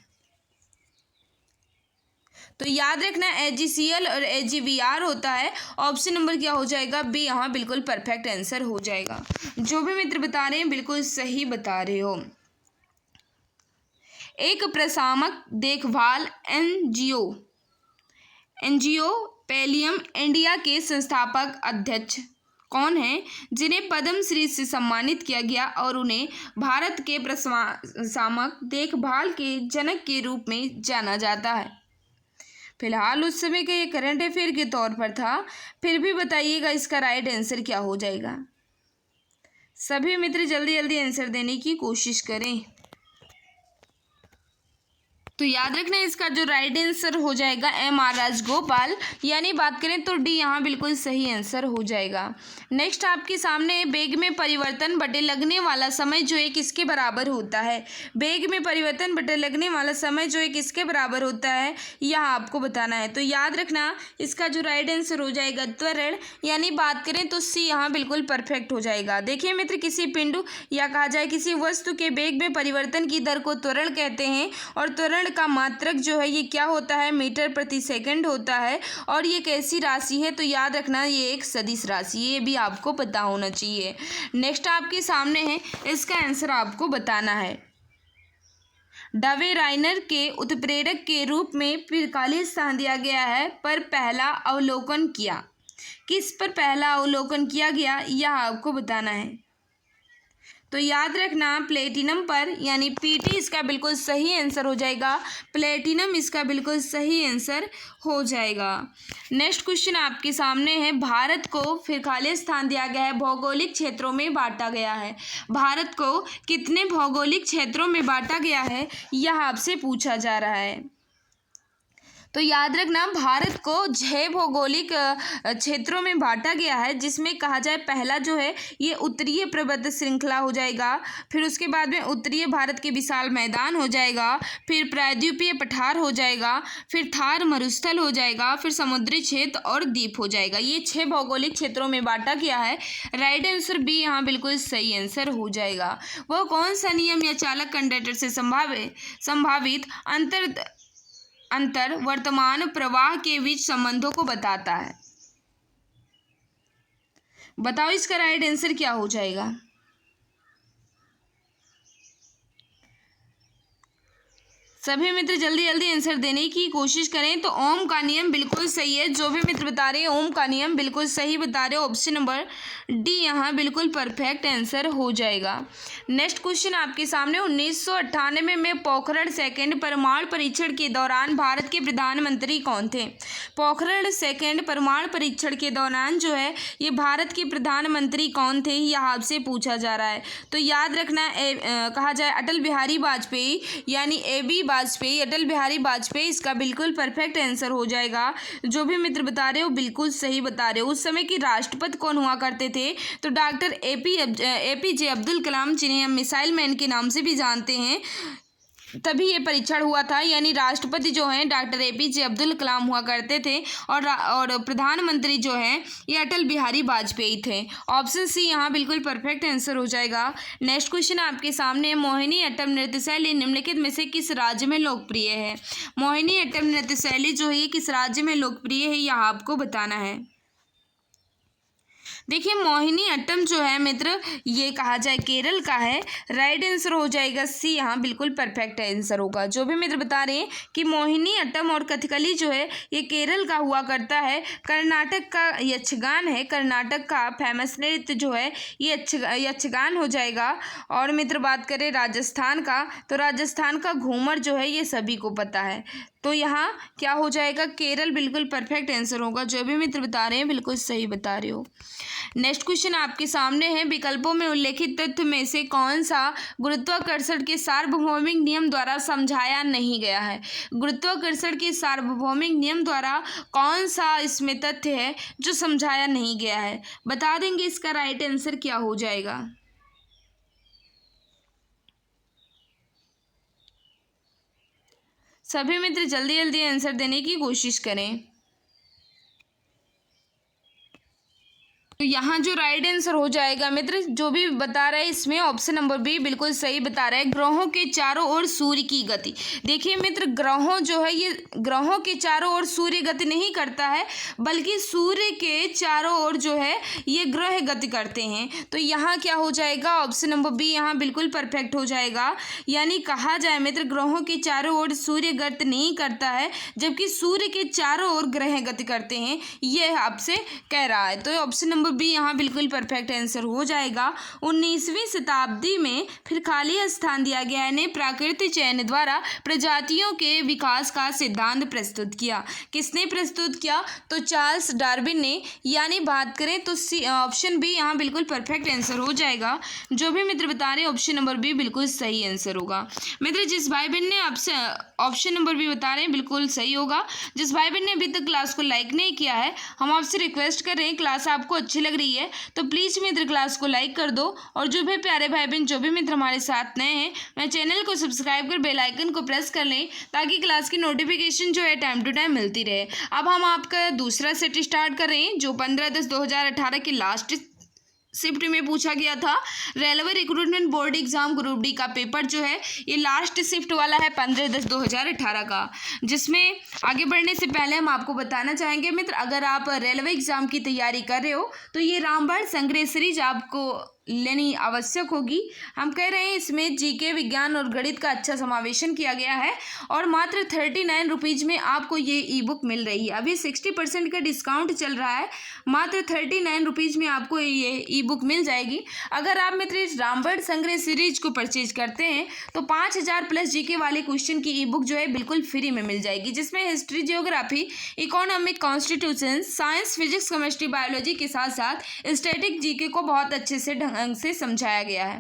तो याद रखना AgCl और AgBr होता है। ऑप्शन नंबर क्या हो जाएगा? बी यहाँ बिल्कुल परफेक्ट आंसर हो जाएगा। जो भी मित्र बता रहे हैं बिल्कुल सही बता रहे हो। एक प्रशामक देखभाल एनजीओ पैलियम इंडिया के संस्थापक अध्यक्ष कौन हैं जिन्हें पद्म श्री से सम्मानित किया गया और उन्हें भारत के प्रशामक देखभाल के जनक के रूप में जाना जाता है? फिलहाल उस समय के ये करंट अफेयर के तौर पर था, फिर भी बताइएगा इसका राइट आंसर क्या हो जाएगा। सभी मित्र जल्दी जल्दी आंसर देने की कोशिश करें। तो याद रखना इसका जो राइट आंसर हो जाएगा MR राजगोपाल, यानी बात करें तो डी यहाँ बिल्कुल सही आंसर हो जाएगा। नेक्स्ट आपके सामने बेग में परिवर्तन बटे लगने वाला समय जो है किसके बराबर होता है? बेग में परिवर्तन बटे लगने वाला समय जो है किसके बराबर होता है यह आपको बताना है। तो याद रखना इसका जो राइट आंसर हो जाएगा त्वरण, यानी बात करें तो सी यहाँ बिल्कुल परफेक्ट हो जाएगा। देखिए मित्र, किसी पिंड या कहा जाए किसी वस्तु के बेग में परिवर्तन की दर को त्वरण कहते हैं और त्वरण विकिरण का मात्रक जो है ये क्या होता है, मीटर प्रति सेकंड होता है। और ये कैसी राशि है, तो याद रखना ये एक सदिश राशि, ये भी आपको पता होना चाहिए। नेक्स्ट आपके सामने है, इसका आंसर आपको बताना है। डवे राइनर के उत्प्रेरक के रूप में फिर स्थान दिया गया है, पर पहला अवलोकन किया। किस पर पहला अवलोकन किया गया, यह आपको बताना है। तो याद रखना प्लेटिनम पर, यानी पीटी इसका बिल्कुल सही आंसर हो जाएगा। प्लेटिनम इसका बिल्कुल सही आंसर हो जाएगा। नेक्स्ट क्वेश्चन आपके सामने है, भारत को फिर खाली स्थान दिया गया है, भौगोलिक क्षेत्रों में बांटा गया है। भारत को कितने भौगोलिक क्षेत्रों में बांटा गया है, यह आपसे पूछा जा रहा है। तो याद रखना भारत को 6 भौगोलिक क्षेत्रों में बांटा गया है, जिसमें कहा जाए पहला जो है ये उत्तरीय पर्वत श्रृंखला हो जाएगा, फिर उसके बाद में उत्तरीय भारत के विशाल मैदान हो जाएगा, फिर प्रायद्वीपीय पठार हो जाएगा, फिर थार मरुस्थल हो जाएगा, फिर समुद्री क्षेत्र और द्वीप हो जाएगा। ये 6 भौगोलिक क्षेत्रों में बांटा गया है। राइट आंसर बी यहाँ बिल्कुल सही आंसर हो जाएगा। वह कौन सा नियम या चालक कंडक्टर से संभावित अंतर वर्तमान प्रवाह के बीच संबंधों को बताता है। बताओ इसका राइट आंसर क्या हो जाएगा। सभी मित्र जल्दी जल्दी आंसर देने की कोशिश करें। तो ओम का नियम बिल्कुल सही है, जो भी मित्र बता रहे हैं ओम का नियम बिल्कुल सही बता रहे हो। ऑप्शन नंबर डी यहाँ बिल्कुल परफेक्ट आंसर हो जाएगा। नेक्स्ट क्वेश्चन आपके सामने, 1998 में पोखरण सेकंड परमाणु परीक्षण के दौरान भारत के प्रधानमंत्री कौन थे। पोखरण सेकंड परमाणु परीक्षण के दौरान जो है ये भारत के प्रधानमंत्री कौन थे, यह आपसे पूछा जा रहा है। तो याद रखना कहा जाए अटल बिहारी वाजपेयी, यानी AB वाजपेयी, अटल बिहारी वाजपेयी इसका बिल्कुल परफेक्ट आंसर हो जाएगा। जो भी मित्र बता रहे हो बिल्कुल सही बता रहे हो। उस समय के राष्ट्रपति कौन हुआ करते थे, तो डॉक्टर APJ अब्दुल कलाम, जिन्हें हम मिसाइल मैन के नाम से भी जानते हैं, तभी ये परीक्षण हुआ था। यानी राष्ट्रपति जो हैं डॉक्टर APJ अब्दुल कलाम हुआ करते थे, और प्रधानमंत्री जो हैं ये अटल बिहारी वाजपेयी थे। ऑप्शन सी यहाँ बिल्कुल परफेक्ट आंसर हो जाएगा। नेक्स्ट क्वेश्चन आपके सामने, मोहिनीअट्टम नृत्य शैली निम्नलिखित में से किस राज्य में लोकप्रिय है। मोहिनीअट्टम नृत्य शैली जो है ये किस राज्य में लोकप्रिय है, यह आपको बताना है। देखिए मोहिनीअट्टम जो है मित्र ये कहा जाए केरल का है। राइट आंसर हो जाएगा सी, यहाँ बिल्कुल परफेक्ट आंसर होगा। जो भी मित्र बता रहे हैं कि मोहिनीअट्टम और कथकली जो है ये केरल का हुआ करता है। कर्नाटक का यक्षगान है, कर्नाटक का फेमस नृत्य जो है ये यक्षगान हो जाएगा। और मित्र बात करें राजस्थान का, तो राजस्थान का घूमर जो है ये सभी को पता है। तो यहाँ क्या हो जाएगा, केरल बिल्कुल परफेक्ट आंसर होगा। जो भी मित्र बता रहे हैं बिल्कुल सही बता रहे हो। नेक्स्ट क्वेश्चन आपके सामने है, विकल्पों में उल्लेखित तथ्य में से कौन सा गुरुत्वाकर्षण के सार्वभौमिक नियम द्वारा समझाया नहीं गया है। गुरुत्वाकर्षण के सार्वभौमिक नियम द्वारा कौन सा इसमें तथ्य है जो समझाया नहीं गया है, बता देंगे इसका राइट आंसर क्या हो जाएगा। सभी मित्र जल्दी जल्दी आंसर देने की कोशिश करें। तो यहाँ जो राइट आंसर हो जाएगा मित्र, जो भी बता रहा है इसमें ऑप्शन नंबर बी बिल्कुल सही बता रहा है, ग्रहों के चारों ओर सूर्य की गति। देखिए मित्र ग्रहों जो है ये ग्रहों के चारों ओर सूर्य गति नहीं करता है, बल्कि सूर्य के चारों ओर जो है ये ग्रह गति करते हैं। तो यहाँ क्या हो जाएगा, ऑप्शन नंबर बी यहाँ बिल्कुल परफेक्ट हो जाएगा। यानी कहा जाए मित्र ग्रहों के चारों ओर सूर्य गति नहीं करता है, जबकि सूर्य के चारों ओर ग्रह गति करते हैं, ये आपसे कह रहा है। तो ऑप्शन नंबर बी यहाँ बिल्कुल परफेक्ट आंसर हो जाएगा। 19वीं शताब्दी में फिर खाली स्थान दिया गया ने प्राकृतिक चयन द्वारा प्रजातियों के विकास का सिद्धांत प्रस्तुत किया। किसने प्रस्तुत किया, तो चार्ल्स डार्विन ने। यानी बात करें तो ऑप्शन बी यहाँ बिल्कुल परफेक्ट आंसर हो जाएगा। जो भी मित्र बता रहे हैं ऑप्शन नंबर बी बिल्कुल सही आंसर होगा। मित्र जिस भाई बहन ने आपसे ऑप्शन नंबर बी बता रहे हैं बिल्कुल सही होगा। जिस भाई बहन ने अभी तक क्लास को लाइक नहीं किया है, हम आपसे रिक्वेस्ट कर रहे हैं, क्लास आपको अच्छी लग रही है तो प्लीज़ मित्र क्लास को लाइक कर दो। और जो भी प्यारे भाई बहन जो भी मित्र हमारे साथ नए हैं, मैं चैनल को सब्सक्राइब कर बेल आइकन को प्रेस कर लें, ताकि क्लास की नोटिफिकेशन जो है टाइम टू टाइम मिलती रहे। अब हम आपका दूसरा सेट स्टार्ट कर रहे हैं, जो 15/10/2018 के लास्ट शिफ्ट में पूछा गया था। Railway recruitment board exam group D का पेपर जो है ये लास्ट शिफ्ट वाला है 15/10/2018 का, जिसमें आगे बढ़ने से पहले हम आपको बताना चाहेंगे मित्र, अगर आप रेलवे एग्जाम की तैयारी कर रहे हो तो ये रामबाण संग्रह सीरीज आपको लेनी आवश्यक होगी। हम कह रहे हैं इसमें जीके, विज्ञान और गणित का अच्छा समावेशन किया गया है और मात्र 39 रुपीज़ में आपको ये ई बुक मिल रही है। अभी 60% का डिस्काउंट चल रहा है, मात्र 39 रुपीज़ में आपको ये ई बुक मिल जाएगी। अगर आप मित्र इस रामबाण संग्रह सीरीज को परचेज करते हैं तो 5000 प्लस जीके वाले क्वेश्चन की ई बुक जो है बिल्कुल फ्री में मिल जाएगी, जिसमें history, geography, economic, constitution, science, physics, chemistry, biology के साथ साथ स्टैटिक जीके को बहुत अच्छे से ढंग से समझाया गया है।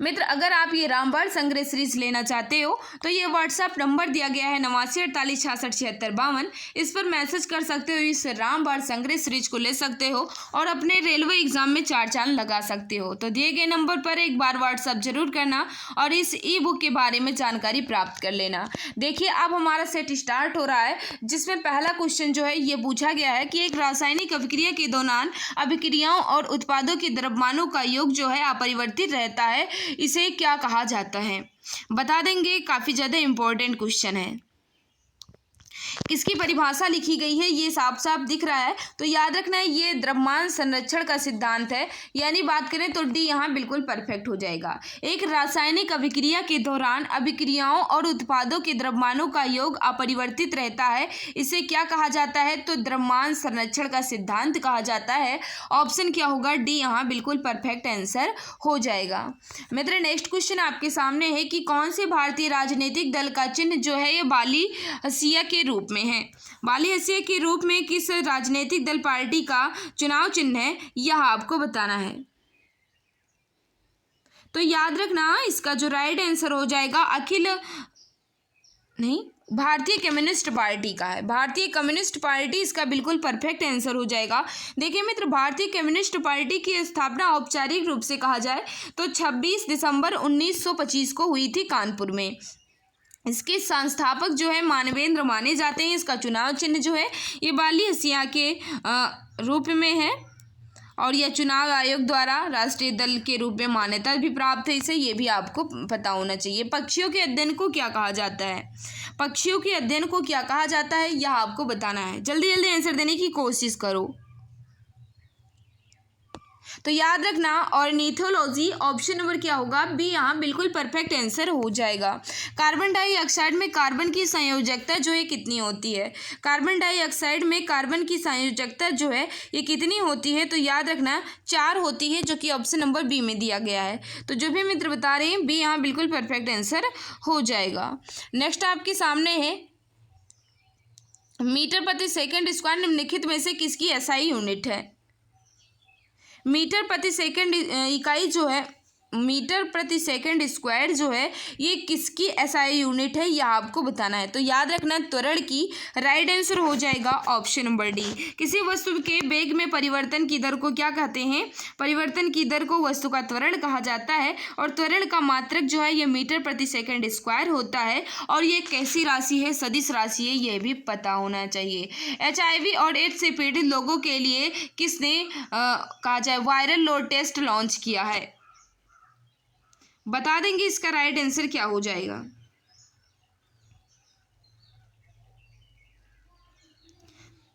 मित्र अगर आप ये रामबाण संग्रह सीरीज लेना चाहते हो तो ये व्हाट्सएप नंबर दिया गया है 8948667652, इस पर मैसेज कर सकते हो, इस रामबाण संग्रह सीरीज को ले सकते हो और अपने रेलवे एग्जाम में 4 चांद लगा सकते हो। तो दिए गए नंबर पर एक बार व्हाट्सएप जरूर करना और इस ई बुक के बारे में जानकारी प्राप्त कर लेना। देखिए अब हमारा सेट स्टार्ट हो रहा है, जिसमें पहला क्वेश्चन जो है ये पूछा गया है कि एक रासायनिक अभिक्रिया के दौरान अभिक्रियाओं और उत्पादों के द्रव्यमानों का योग जो है अपरिवर्तित रहता है, इसे क्या कहा जाता है? बता देंगे, काफी ज्यादा इंपॉर्टेंट क्वेश्चन है। किसकी परिभाषा लिखी गई है ये साफ साफ दिख रहा है, तो याद रखना है ये द्रव्यमान संरक्षण का सिद्धांत है, यानी बात करें तो डी यहाँ बिल्कुल परफेक्ट हो जाएगा। एक रासायनिक अभिक्रिया के दौरान अभिक्रियाओं और उत्पादों के द्रव्यमानों का योग अपरिवर्तित रहता है, इसे क्या कहा जाता है? तो द्रव्यमान संरक्षण का सिद्धांत कहा जाता है। ऑप्शन क्या होगा? डी यहाँ बिल्कुल परफेक्ट आंसर हो जाएगा। मित्र नेक्स्ट क्वेश्चन आपके सामने है कि कौन से भारतीय राजनीतिक दल का चिन्ह जो है ये बाली हसिया के रूप में है? बाली हसिया के रूप में किस राजनीतिक दल पार्टी का चुनाव चिन्ह है, यह आपको बताना है। तो याद रखना इसका जो राइट आंसर हो जाएगा भारतीय कम्युनिस्ट पार्टी का है। भारतीय कम्युनिस्ट पार्टी इसका बिल्कुल परफेक्ट आंसर हो जाएगा। देखिए मित्र भारतीय कम्युनिस्ट पार्टी की स्थापना औपचारिक रूप से कहा जाए तो 26 दिसंबर 1925 को हुई थी कानपुर में। इसके संस्थापक जो है मानवेंद्र माने जाते हैं। इसका चुनाव चिन्ह जो है ये बाली हसिया के रूप में है और यह चुनाव आयोग द्वारा राष्ट्रीय दल के रूप में मान्यता भी प्राप्त है इसे, ये भी आपको पता होना चाहिए। पक्षियों के अध्ययन को क्या कहा जाता है? पक्षियों के अध्ययन को क्या कहा जाता है यह आपको बताना है। जल्दी जल्दी आंसर देने की कोशिश करो। तो याद रखना ऑर्निथोलॉजी, ऑप्शन नंबर क्या होगा? बी यहाँ बिल्कुल परफेक्ट आंसर हो जाएगा। कार्बन डाइऑक्साइड में कार्बन की संयोजकता जो है कितनी होती है? कार्बन डाइऑक्साइड में कार्बन की संयोजकता जो है ये कितनी होती है? तो याद रखना 4 होती है, जो कि ऑप्शन नंबर बी में दिया गया है। तो जो भी मित्र बता रहे हैं बी यहाँ बिल्कुल परफेक्ट आंसर हो जाएगा। नेक्स्ट आपके सामने है मीटर प्रति सेकंड स्क्वायर निम्नलिखित में से किसकी एसआई यूनिट है? मीटर प्रति सेकंड इकाई जो है, मीटर प्रति सेकंड स्क्वायर जो है ये किसकी एसआई यूनिट है यह आपको बताना है। तो याद रखना त्वरण की राइट आंसर हो जाएगा ऑप्शन नंबर डी। किसी वस्तु के वेग में परिवर्तन की दर को क्या कहते हैं? परिवर्तन की दर को वस्तु का त्वरण कहा जाता है और त्वरण का मात्रक जो है ये मीटर प्रति सेकंड स्क्वायर होता है और ये कैसी राशि है? सदिश राशि है, यह भी पता होना चाहिए। HIV और एड्स से पीड़ित लोगों के लिए किसने कहा जाए वायरल लोड टेस्ट लॉन्च किया है? बता देंगे इसका राइट आंसर क्या हो जाएगा।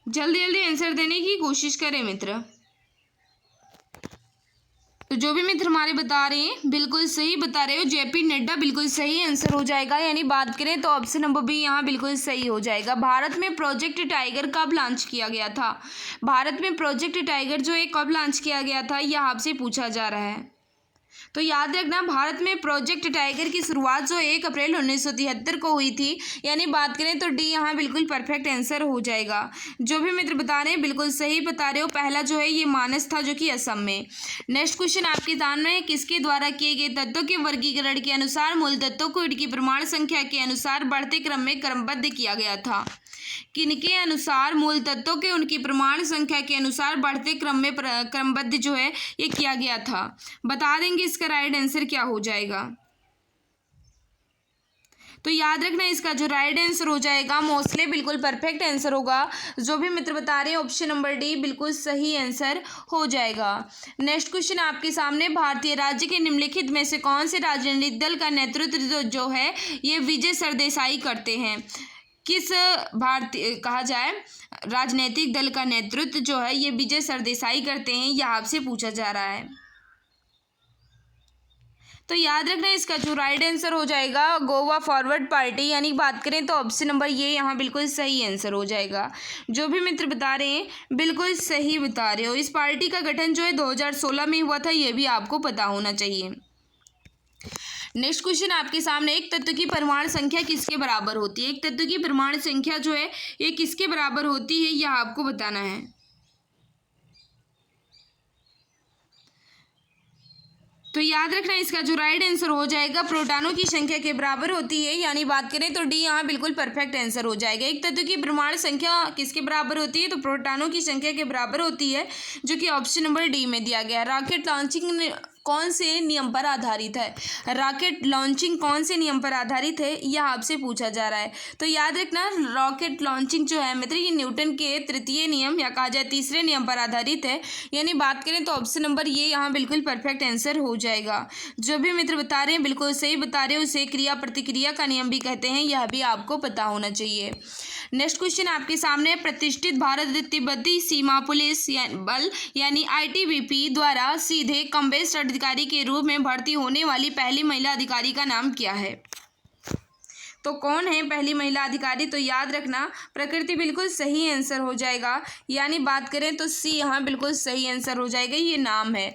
जल्दी जल्दी आंसर देने की कोशिश करें मित्र। तो जो भी मित्र हमारे बता रहे हैं बिल्कुल सही बता रहे हो। JP नड्डा बिल्कुल सही आंसर हो जाएगा, यानी बात करें तो ऑप्शन नंबर बी यहाँ बिल्कुल सही हो जाएगा। भारत में प्रोजेक्ट टाइगर कब लॉन्च किया गया था? भारत में प्रोजेक्ट टाइगर जो है कब लॉन्च किया गया था यह आपसे पूछा जा रहा है। तो याद रखना भारत में प्रोजेक्ट टाइगर की शुरुआत जो 1 अप्रैल 1973 को हुई थी, यानी बात करें तो डी यहाँ बिल्कुल परफेक्ट आंसर हो जाएगा। जो भी मित्र बता रहे हैं बिल्कुल सही बता रहे हो। पहला जो है ये मानस था जो कि असम में। नेक्स्ट क्वेश्चन आपके सामने है किसके द्वारा किए गए तत्वों के वर्गीकरण के अनुसार मूल तत्वों को इनकी प्रमाण संख्या के अनुसार बढ़ते क्रम में क्रमबद्ध किया गया था? किनके अनुसार मूल तत्वों के उनकी प्रमाण संख्या के अनुसार बढ़ते क्रम में क्रमबद्ध जो है ये किया गया था? बता देंगे इसका राइट आंसर क्या हो जाएगा। तो याद रखना इसका जो राइट आंसर हो जाएगा मोस्टली बिल्कुल परफेक्ट आंसर होगा। जो भी मित्र बता रहे हैं ऑप्शन नंबर डी बिल्कुल सही आंसर हो जाएगा। नेक्स्ट क्वेश्चन आपके सामने, भारतीय राज्य के निम्नलिखित में से कौन से राजनीतिक दल का नेतृत्व जो है ये विजय सरदेसाई करते हैं? किस भारतीय कहा जाए राजनीतिक दल का नेतृत्व जो है ये विजय सरदेसाई करते हैं, यह आपसे पूछा जा रहा है। तो याद रखना इसका जो राइट आंसर हो जाएगा गोवा फॉरवर्ड पार्टी, यानी बात करें तो ऑप्शन नंबर ये यहाँ बिल्कुल सही आंसर हो जाएगा। जो भी मित्र बता रहे हैं बिल्कुल सही बता रहे हो। इस पार्टी का गठन जो है 2016 में हुआ था, ये भी आपको पता होना चाहिए। नेक्स्ट क्वेश्चन आपके सामने, एक तत्व की परमाणु संख्या किसके बराबर होती है? एक तत्व की परमाणु संख्या जो है ये किसके बराबर होती है, यह आपको बताना है। तो याद रखना इसका जो राइट आंसर हो जाएगा प्रोटॉनों की संख्या के बराबर होती है, यानी बात करें तो डी यहाँ बिल्कुल परफेक्ट आंसर हो जाएगा। एक तत्व की परमाणु संख्या किसके बराबर होती है? तो प्रोटॉनों की संख्या के बराबर होती है, जो कि ऑप्शन नंबर डी में दिया गया है। रॉकेट लॉन्चिंग कौन से नियम पर आधारित है? रॉकेट लॉन्चिंग कौन से नियम पर आधारित है, यह आपसे पूछा जा रहा है। तो याद रखना रॉकेट लॉन्चिंग जो है मित्र ये न्यूटन के तृतीय नियम या कहा जाए तीसरे नियम पर आधारित है, यानी बात करें तो ऑप्शन नंबर ये यहाँ बिल्कुल परफेक्ट आंसर हो जाएगा। जो भी मित्र बता रहे हैं बिल्कुल सही बता रहे हैं, उसे क्रिया प्रतिक्रिया का नियम भी कहते हैं, यह भी आपको पता होना चाहिए। नेक्स्ट क्वेश्चन आपके सामने, प्रतिष्ठित भारत तिब्बती सीमा पुलिस बल यानी ITBP द्वारा सीधे कम्बेस्ट अधिकारी के रूप में भर्ती होने वाली पहली महिला अधिकारी का नाम क्या है? तो कौन है पहली महिला अधिकारी? तो याद रखना प्रकृति बिल्कुल सही आंसर हो जाएगा, यानी बात करें तो सी यहाँ बिल्कुल सही आंसर हो जाएगा, ये नाम है।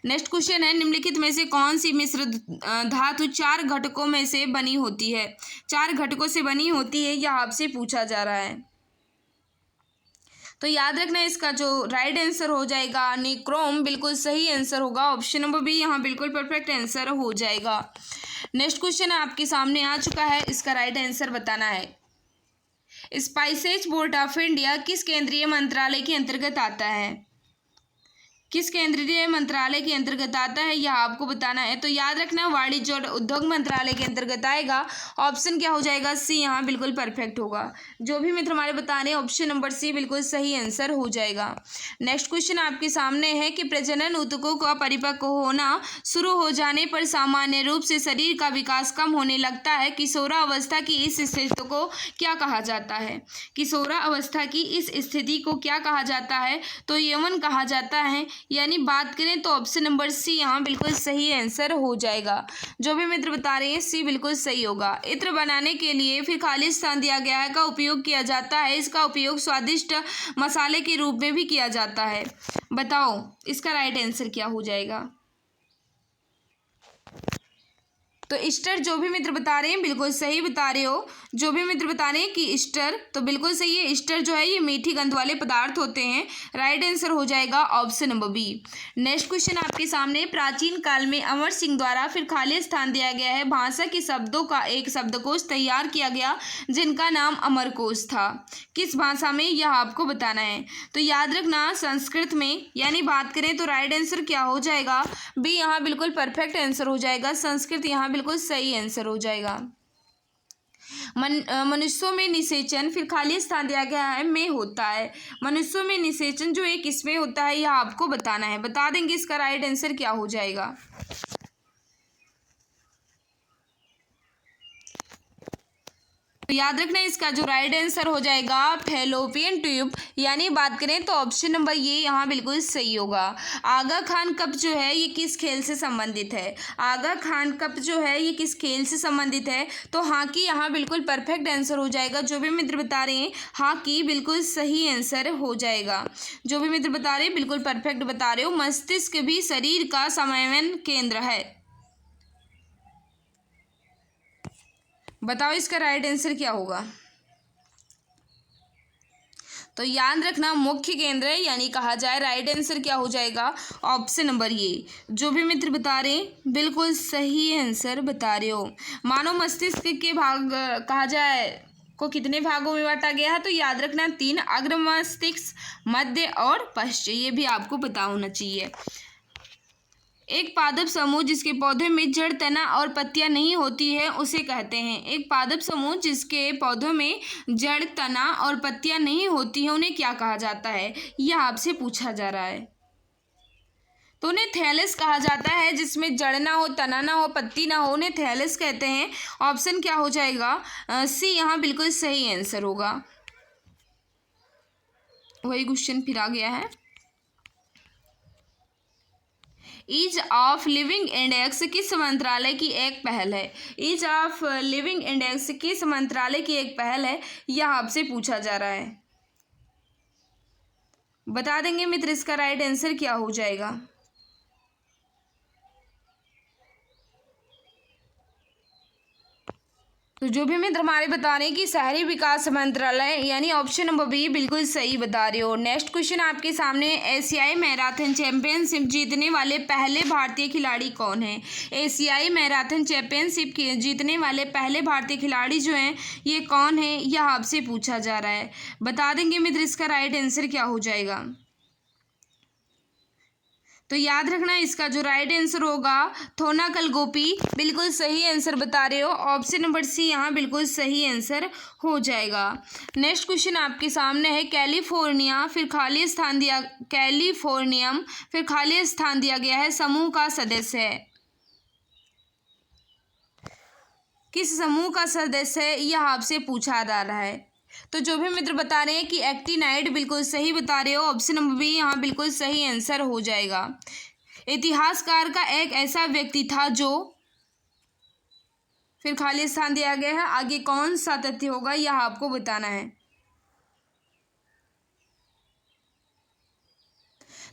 नेक्स्ट क्वेश्चन है, निम्नलिखित में से कौन सी मिश्र धातु 4 घटकों में से बनी होती है? 4 घटकों से बनी होती है, यह आपसे पूछा जा रहा है। तो याद रखना इसका जो राइट आंसर हो जाएगा निक्रोम बिल्कुल सही आंसर होगा। ऑप्शन नंबर बी यहाँ बिल्कुल परफेक्ट आंसर हो जाएगा। नेक्स्ट क्वेश्चन आपके सामने आ चुका है, इसका राइट आंसर बताना है। स्पाइसेज बोर्ड ऑफ इंडिया किस केंद्रीय मंत्रालय के अंतर्गत आता है? किस केंद्रीय मंत्रालय के अंतर्गत आता है, यह आपको बताना है। तो याद रखना वाणिज्य और उद्योग मंत्रालय के अंतर्गत आएगा। ऑप्शन क्या हो जाएगा? सी यहाँ बिल्कुल परफेक्ट होगा। जो भी मित्र हमारे बता रहे हैं ऑप्शन नंबर सी बिल्कुल सही आंसर हो जाएगा। नेक्स्ट क्वेश्चन आपके सामने है कि प्रजनन ऊतकों का परिपक्व होना शुरू हो जाने पर सामान्य रूप से शरीर का विकास कम होने लगता है। किशोरावस्था की इस स्थिति को क्या कहा जाता है? किशोरावस्था की इस स्थिति को क्या कहा जाता है? तो यौवन कहा जाता है, यानी बात करें तो ऑप्शन नंबर सी यहाँ बिल्कुल सही आंसर हो जाएगा। जो भी मित्र बता रहे हैं सी बिल्कुल सही होगा। इत्र बनाने के लिए फिर खाली स्थान दिया गया है का उपयोग किया जाता है। इसका उपयोग स्वादिष्ट मसाले के रूप में भी किया जाता है। बताओ इसका राइट आंसर क्या हो जाएगा? तो ईस्टर जो भी मित्र बता रहे हैं बिल्कुल सही बता रहे हो। जो भी मित्र बता रहे हैं कि ईस्टर, तो बिल्कुल सही है। ईस्टर जो है ये मीठी गंध वाले पदार्थ होते हैं। राइट आंसर हो जाएगा option number B. Next question आपके सामने, प्राचीन काल में अमर सिंह द्वारा फिर खाली स्थान दिया गया है भाषा के शब्दों का एक शब्दकोश तैयार किया गया जिनका नाम अमरकोश था। किस भाषा में, यह आपको बताना है। तो याद रखना संस्कृत में, यानी बात करें तो राइट आंसर क्या हो जाएगा? बी यहाँ बिल्कुल परफेक्ट आंसर हो जाएगा। संस्कृत यहाँ बिल्कुल सही आंसर हो जाएगा। मनुष्यों में निषेचन फिर खाली स्थान दिया गया है में होता है। मनुष्यों में निषेचन जो एक किसमें होता है, यह आपको बताना है। बता देंगे इसका राइट आंसर क्या हो जाएगा। तो याद रखना इसका जो राइट आंसर हो जाएगा फैलोपियन ट्यूब, यानी बात करें तो ऑप्शन नंबर ये यहाँ बिल्कुल सही होगा। आगा खान कप जो है ये किस खेल से संबंधित है? आगा खान कप जो है ये किस खेल से संबंधित है? तो हॉकी यहाँ बिल्कुल परफेक्ट आंसर हो जाएगा। जो भी मित्र बता रहे हैं हॉकी बिल्कुल सही आंसर हो जाएगा। जो भी मित्र बता रहे हैं बिल्कुल परफेक्ट बता रहे हो। मस्तिष्क भी शरीर का समन्वय केंद्र है। बताओ इसका राइट आंसर क्या होगा? तो याद रखना मुख्य केंद्र है, यानी कहा जाए राइट आंसर क्या हो जाएगा? ऑप्शन नंबर ये। जो भी मित्र बता रहे हैं बिल्कुल सही आंसर बता रहे हो। मानव मस्तिष्क के भाग कहा जाए को कितने भागों में बांटा गया है? तो याद रखना 3, अग्र मस्तिष्क, मध्य और पश्च, ये भी आपको पता होना चाहिए। एक पादप समूह जिसके पौधे में जड़, तना और पत्तियां नहीं होती है उसे कहते हैं। एक पादप समूह जिसके पौधों में जड़, तना और पत्तियां नहीं होती है उन्हें क्या कहा जाता है, यह आपसे पूछा जा रहा है। तो उन्हें थैलस कहा जाता है। जिसमें जड़ ना हो, तना ना हो, पत्ती ना हो, उन्हें थैलस कहते हैं। ऑप्शन क्या हो जाएगा, सी यहाँ बिल्कुल सही आंसर होगा। वही क्वेश्चन फिर आ गया है। ईज ऑफ लिविंग इंडेक्स किस मंत्रालय की एक पहल है। ईज ऑफ लिविंग इंडेक्स किस मंत्रालय की एक पहल है, यह आपसे पूछा जा रहा है। बता देंगे मित्र इसका राइट आंसर क्या हो जाएगा। तो जो भी मित्र हमारे बता रहे हैं कि शहरी विकास मंत्रालय, यानी ऑप्शन नंबर बी बिल्कुल सही बता रहे हो। नेक्स्ट क्वेश्चन आपके सामने, एशियाई मैराथन चैंपियनशिप जीतने वाले पहले भारतीय खिलाड़ी कौन है। एशियाई मैराथन चैंपियनशिप जीतने वाले पहले भारतीय खिलाड़ी जो हैं ये कौन है, यह आपसे पूछा जा रहा है। बता देंगे मित्र इसका राइट आंसर क्या हो जाएगा। तो याद रखना इसका जो राइट आंसर होगा थोनाकल गोपी बिल्कुल सही आंसर बता रहे हो। ऑप्शन नंबर सी यहाँ बिल्कुल सही आंसर हो जाएगा। नेक्स्ट क्वेश्चन आपके सामने है, कैलिफोर्नियम फिर खाली स्थान दिया गया है, समूह का सदस्य है। किस समूह का सदस्य है यह आपसे पूछा जा रहा है। तो जो भी मित्र बता रहे हैं कि एक्टिनाइड बिल्कुल सही बता रहे हो। ऑप्शन नंबर बी यहाँ बिल्कुल सही आंसर हो जाएगा। इतिहासकार का एक ऐसा व्यक्ति था जो, फिर खाली स्थान दिया गया है, आगे कौन सा तथ्य होगा यह आपको बताना है।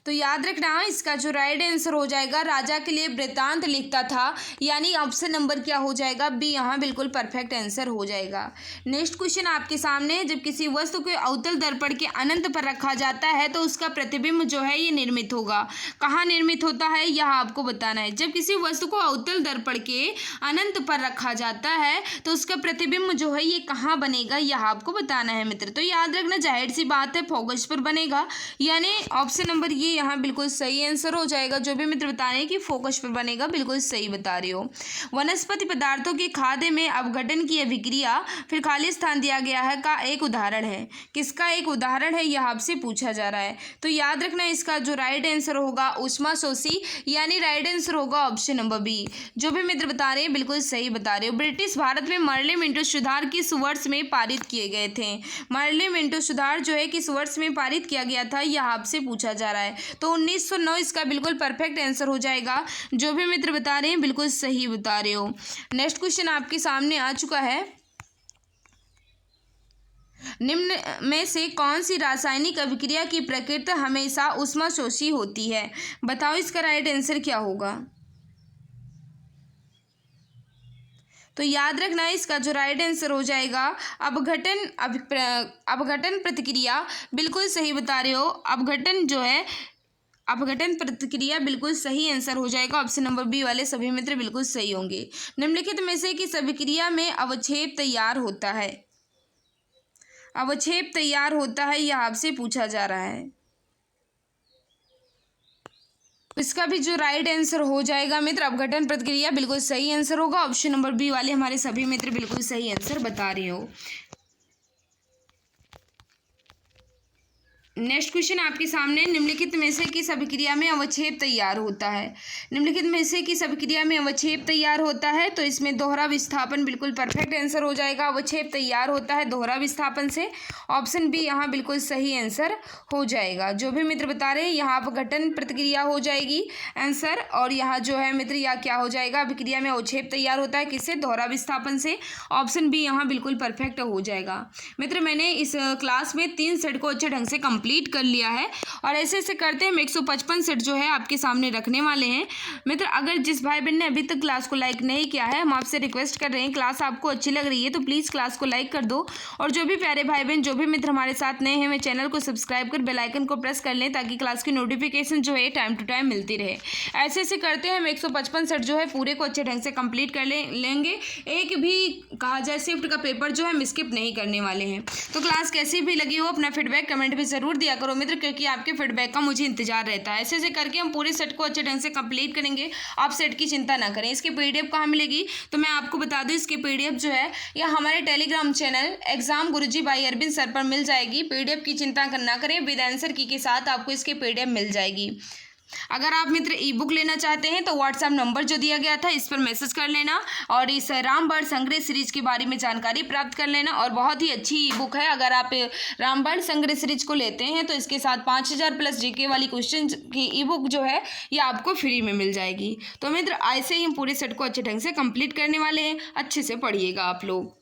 तो याद रखना इसका जो राइट आंसर हो जाएगा, राजा के लिए वृत्तांत लिखता था, यानी ऑप्शन नंबर क्या हो जाएगा, बी यहाँ बिल्कुल परफेक्ट आंसर हो जाएगा। नेक्स्ट क्वेश्चन आपके सामने, जब किसी वस्तु को अवतल दर्पण के अनंत पर रखा जाता है तो उसका प्रतिबिंब जो है ये निर्मित होगा। कहाँ निर्मित होता है यह आपको बताना है। जब किसी वस्तु को अवतल दर्पण के अनंत पर रखा जाता है तो उसका प्रतिबिंब जो है ये कहाँ बनेगा यह आपको बताना है मित्र। तो याद रखना जाहिर सी बात है फोकस पर बनेगा, यानी ऑप्शन नंबर ये यहाँ बिल्कुल सही आंसर हो जाएगा। जो भी मित्र बता रहे हैं कि फोकस पर बनेगा बिल्कुल सही बता रहे हो। वनस्पति पदार्थों के खाद्य में अपघटन की अभिक्रिया, फिर खाली स्थान दिया गया है, का एक उदाहरण है। किसका एक उदाहरण है यह आपसे पूछा जा रहा है। तो याद रखना इसका जो राइट आंसर होगा ऊष्माशोषी, यानी राइट आंसर होगा ऑप्शन नंबर बी। जो भी मित्र बता रहे हैं बिल्कुल सही बता रहे हो। ब्रिटिश भारत में मर्ले मिंटो सुधार किस वर्ष में पारित किए गए थे। मर्ले मिंटो सुधार जो है किस वर्ष में पारित किया गया था यह आपसे पूछा जा रहा है। तो 1909 इसका बिल्कुल परफेक्ट आंसर हो जाएगा। जो भी मित्र बता रहे हैं बिल्कुल सही बता रहे हो। नेक्स्ट क्वेश्चन आपके सामने आ चुका है, निम्न में से कौन सी रासायनिक अभिक्रिया की प्रकृति हमेशा ऊष्माशोषी होती है। बताओ इसका राइट आंसर क्या होगा। तो याद रखना इसका जो राइट आंसर हो जाएगा अपघटन प्रतिक्रिया, बिल्कुल सही बता रहे हो। अपघटन प्रतिक्रिया बिल्कुल सही आंसर हो जाएगा। ऑप्शन नंबर बी वाले सभी मित्र बिल्कुल सही होंगे। निम्नलिखित में से किस अभिक्रिया में अवक्षेप तैयार होता है। अवक्षेप तैयार होता है यह आपसे पूछा जा रहा है। इसका भी जो राइट आंसर हो जाएगा मित्र अपघटन प्रतिक्रिया बिल्कुल सही आंसर होगा। ऑप्शन नंबर बी वाले हमारे सभी मित्र बिल्कुल सही आंसर बता रहे हो। नेक्स्ट क्वेश्चन आपके सामने, निम्नलिखित में से किस अभिक्रिया में अवक्षेप तैयार होता है। निम्नलिखित में से किस अभिक्रिया में अवक्षेप तैयार होता है। तो इसमें दोहरा विस्थापन बिल्कुल परफेक्ट आंसर हो जाएगा। अवक्षेप तैयार होता है दोहरा विस्थापन से। ऑप्शन बी यहाँ बिल्कुल सही आंसर हो जाएगा। जो भी मित्र बता रहे हैं यहाँ अपघटन प्रतिक्रिया हो जाएगी आंसर, और यहाँ जो है मित्र यह क्या हो जाएगा, अभिक्रिया में अवक्षेप तैयार होता है किससे, दोहरा विस्थापन से। ऑप्शन बी यहाँ बिल्कुल परफेक्ट हो जाएगा। मित्र मैंने इस क्लास में 3 सेट को अच्छे ढंग से कंप्लीट कर लिया है, और ऐसे ऐसे करते हैं हम 155 सेट जो है आपके सामने रखने वाले हैं। मित्र अगर जिस भाई बहन ने अभी तक क्लास को लाइक नहीं किया है, हम आपसे रिक्वेस्ट कर रहे हैं, क्लास आपको अच्छी लग रही है तो प्लीज़ क्लास को लाइक कर दो। और जो भी प्यारे भाई बहन, जो भी मित्र हमारे साथ नए हैं, वे चैनल को सब्सक्राइब कर बेल आइकन को प्रेस कर लें ताकि क्लास की नोटिफिकेशन जो है टाइम टू टाइम मिलती रहे। ऐसे ऐसे करते हैं हम 155 सेट जो है पूरे को अच्छे ढंग से कंप्लीट कर लेंगे। एक भी कहा जाए शिफ्ट का पेपर जो है हम स्किप नहीं करने वाले हैं। तो क्लास कैसी भी लगी हो अपना फीडबैक कमेंट भी ज़रूर ज़रूर दिया करो मित्र, क्योंकि आपके फीडबैक का मुझे इंतजार रहता है। ऐसे ऐसे करके हम पूरे सेट को अच्छे ढंग से कंप्लीट करेंगे, आप सेट की चिंता ना करें। इसकी पीडीएफ कहाँ मिलेगी तो मैं आपको बता दूं, इसकी पीडीएफ जो है यह हमारे Telegram channel exam Guruji by Arvind sir पर मिल जाएगी। पीडीएफ की चिंता करना करें, विद आंसर की के साथ आपको इसकी पीडीएफ मिल जाएगी। अगर आप मित्र ई बुक लेना चाहते हैं तो व्हाट्सएप नंबर जो दिया गया था इस पर मैसेज कर लेना और इस रामबाण संग्रह सीरीज के बारे में जानकारी प्राप्त कर लेना। और बहुत ही अच्छी ई बुक है, अगर आप रामबाण संग्रह सीरीज को लेते हैं तो इसके साथ 5000 प्लस जीके वाली क्वेश्चन की ई बुक जो है ये आपको फ्री में मिल जाएगी। तो मित्र ऐसे ही हम पूरे सेट को अच्छे ढंग से कंप्लीट करने वाले हैं, अच्छे से पढ़िएगा आप लोग।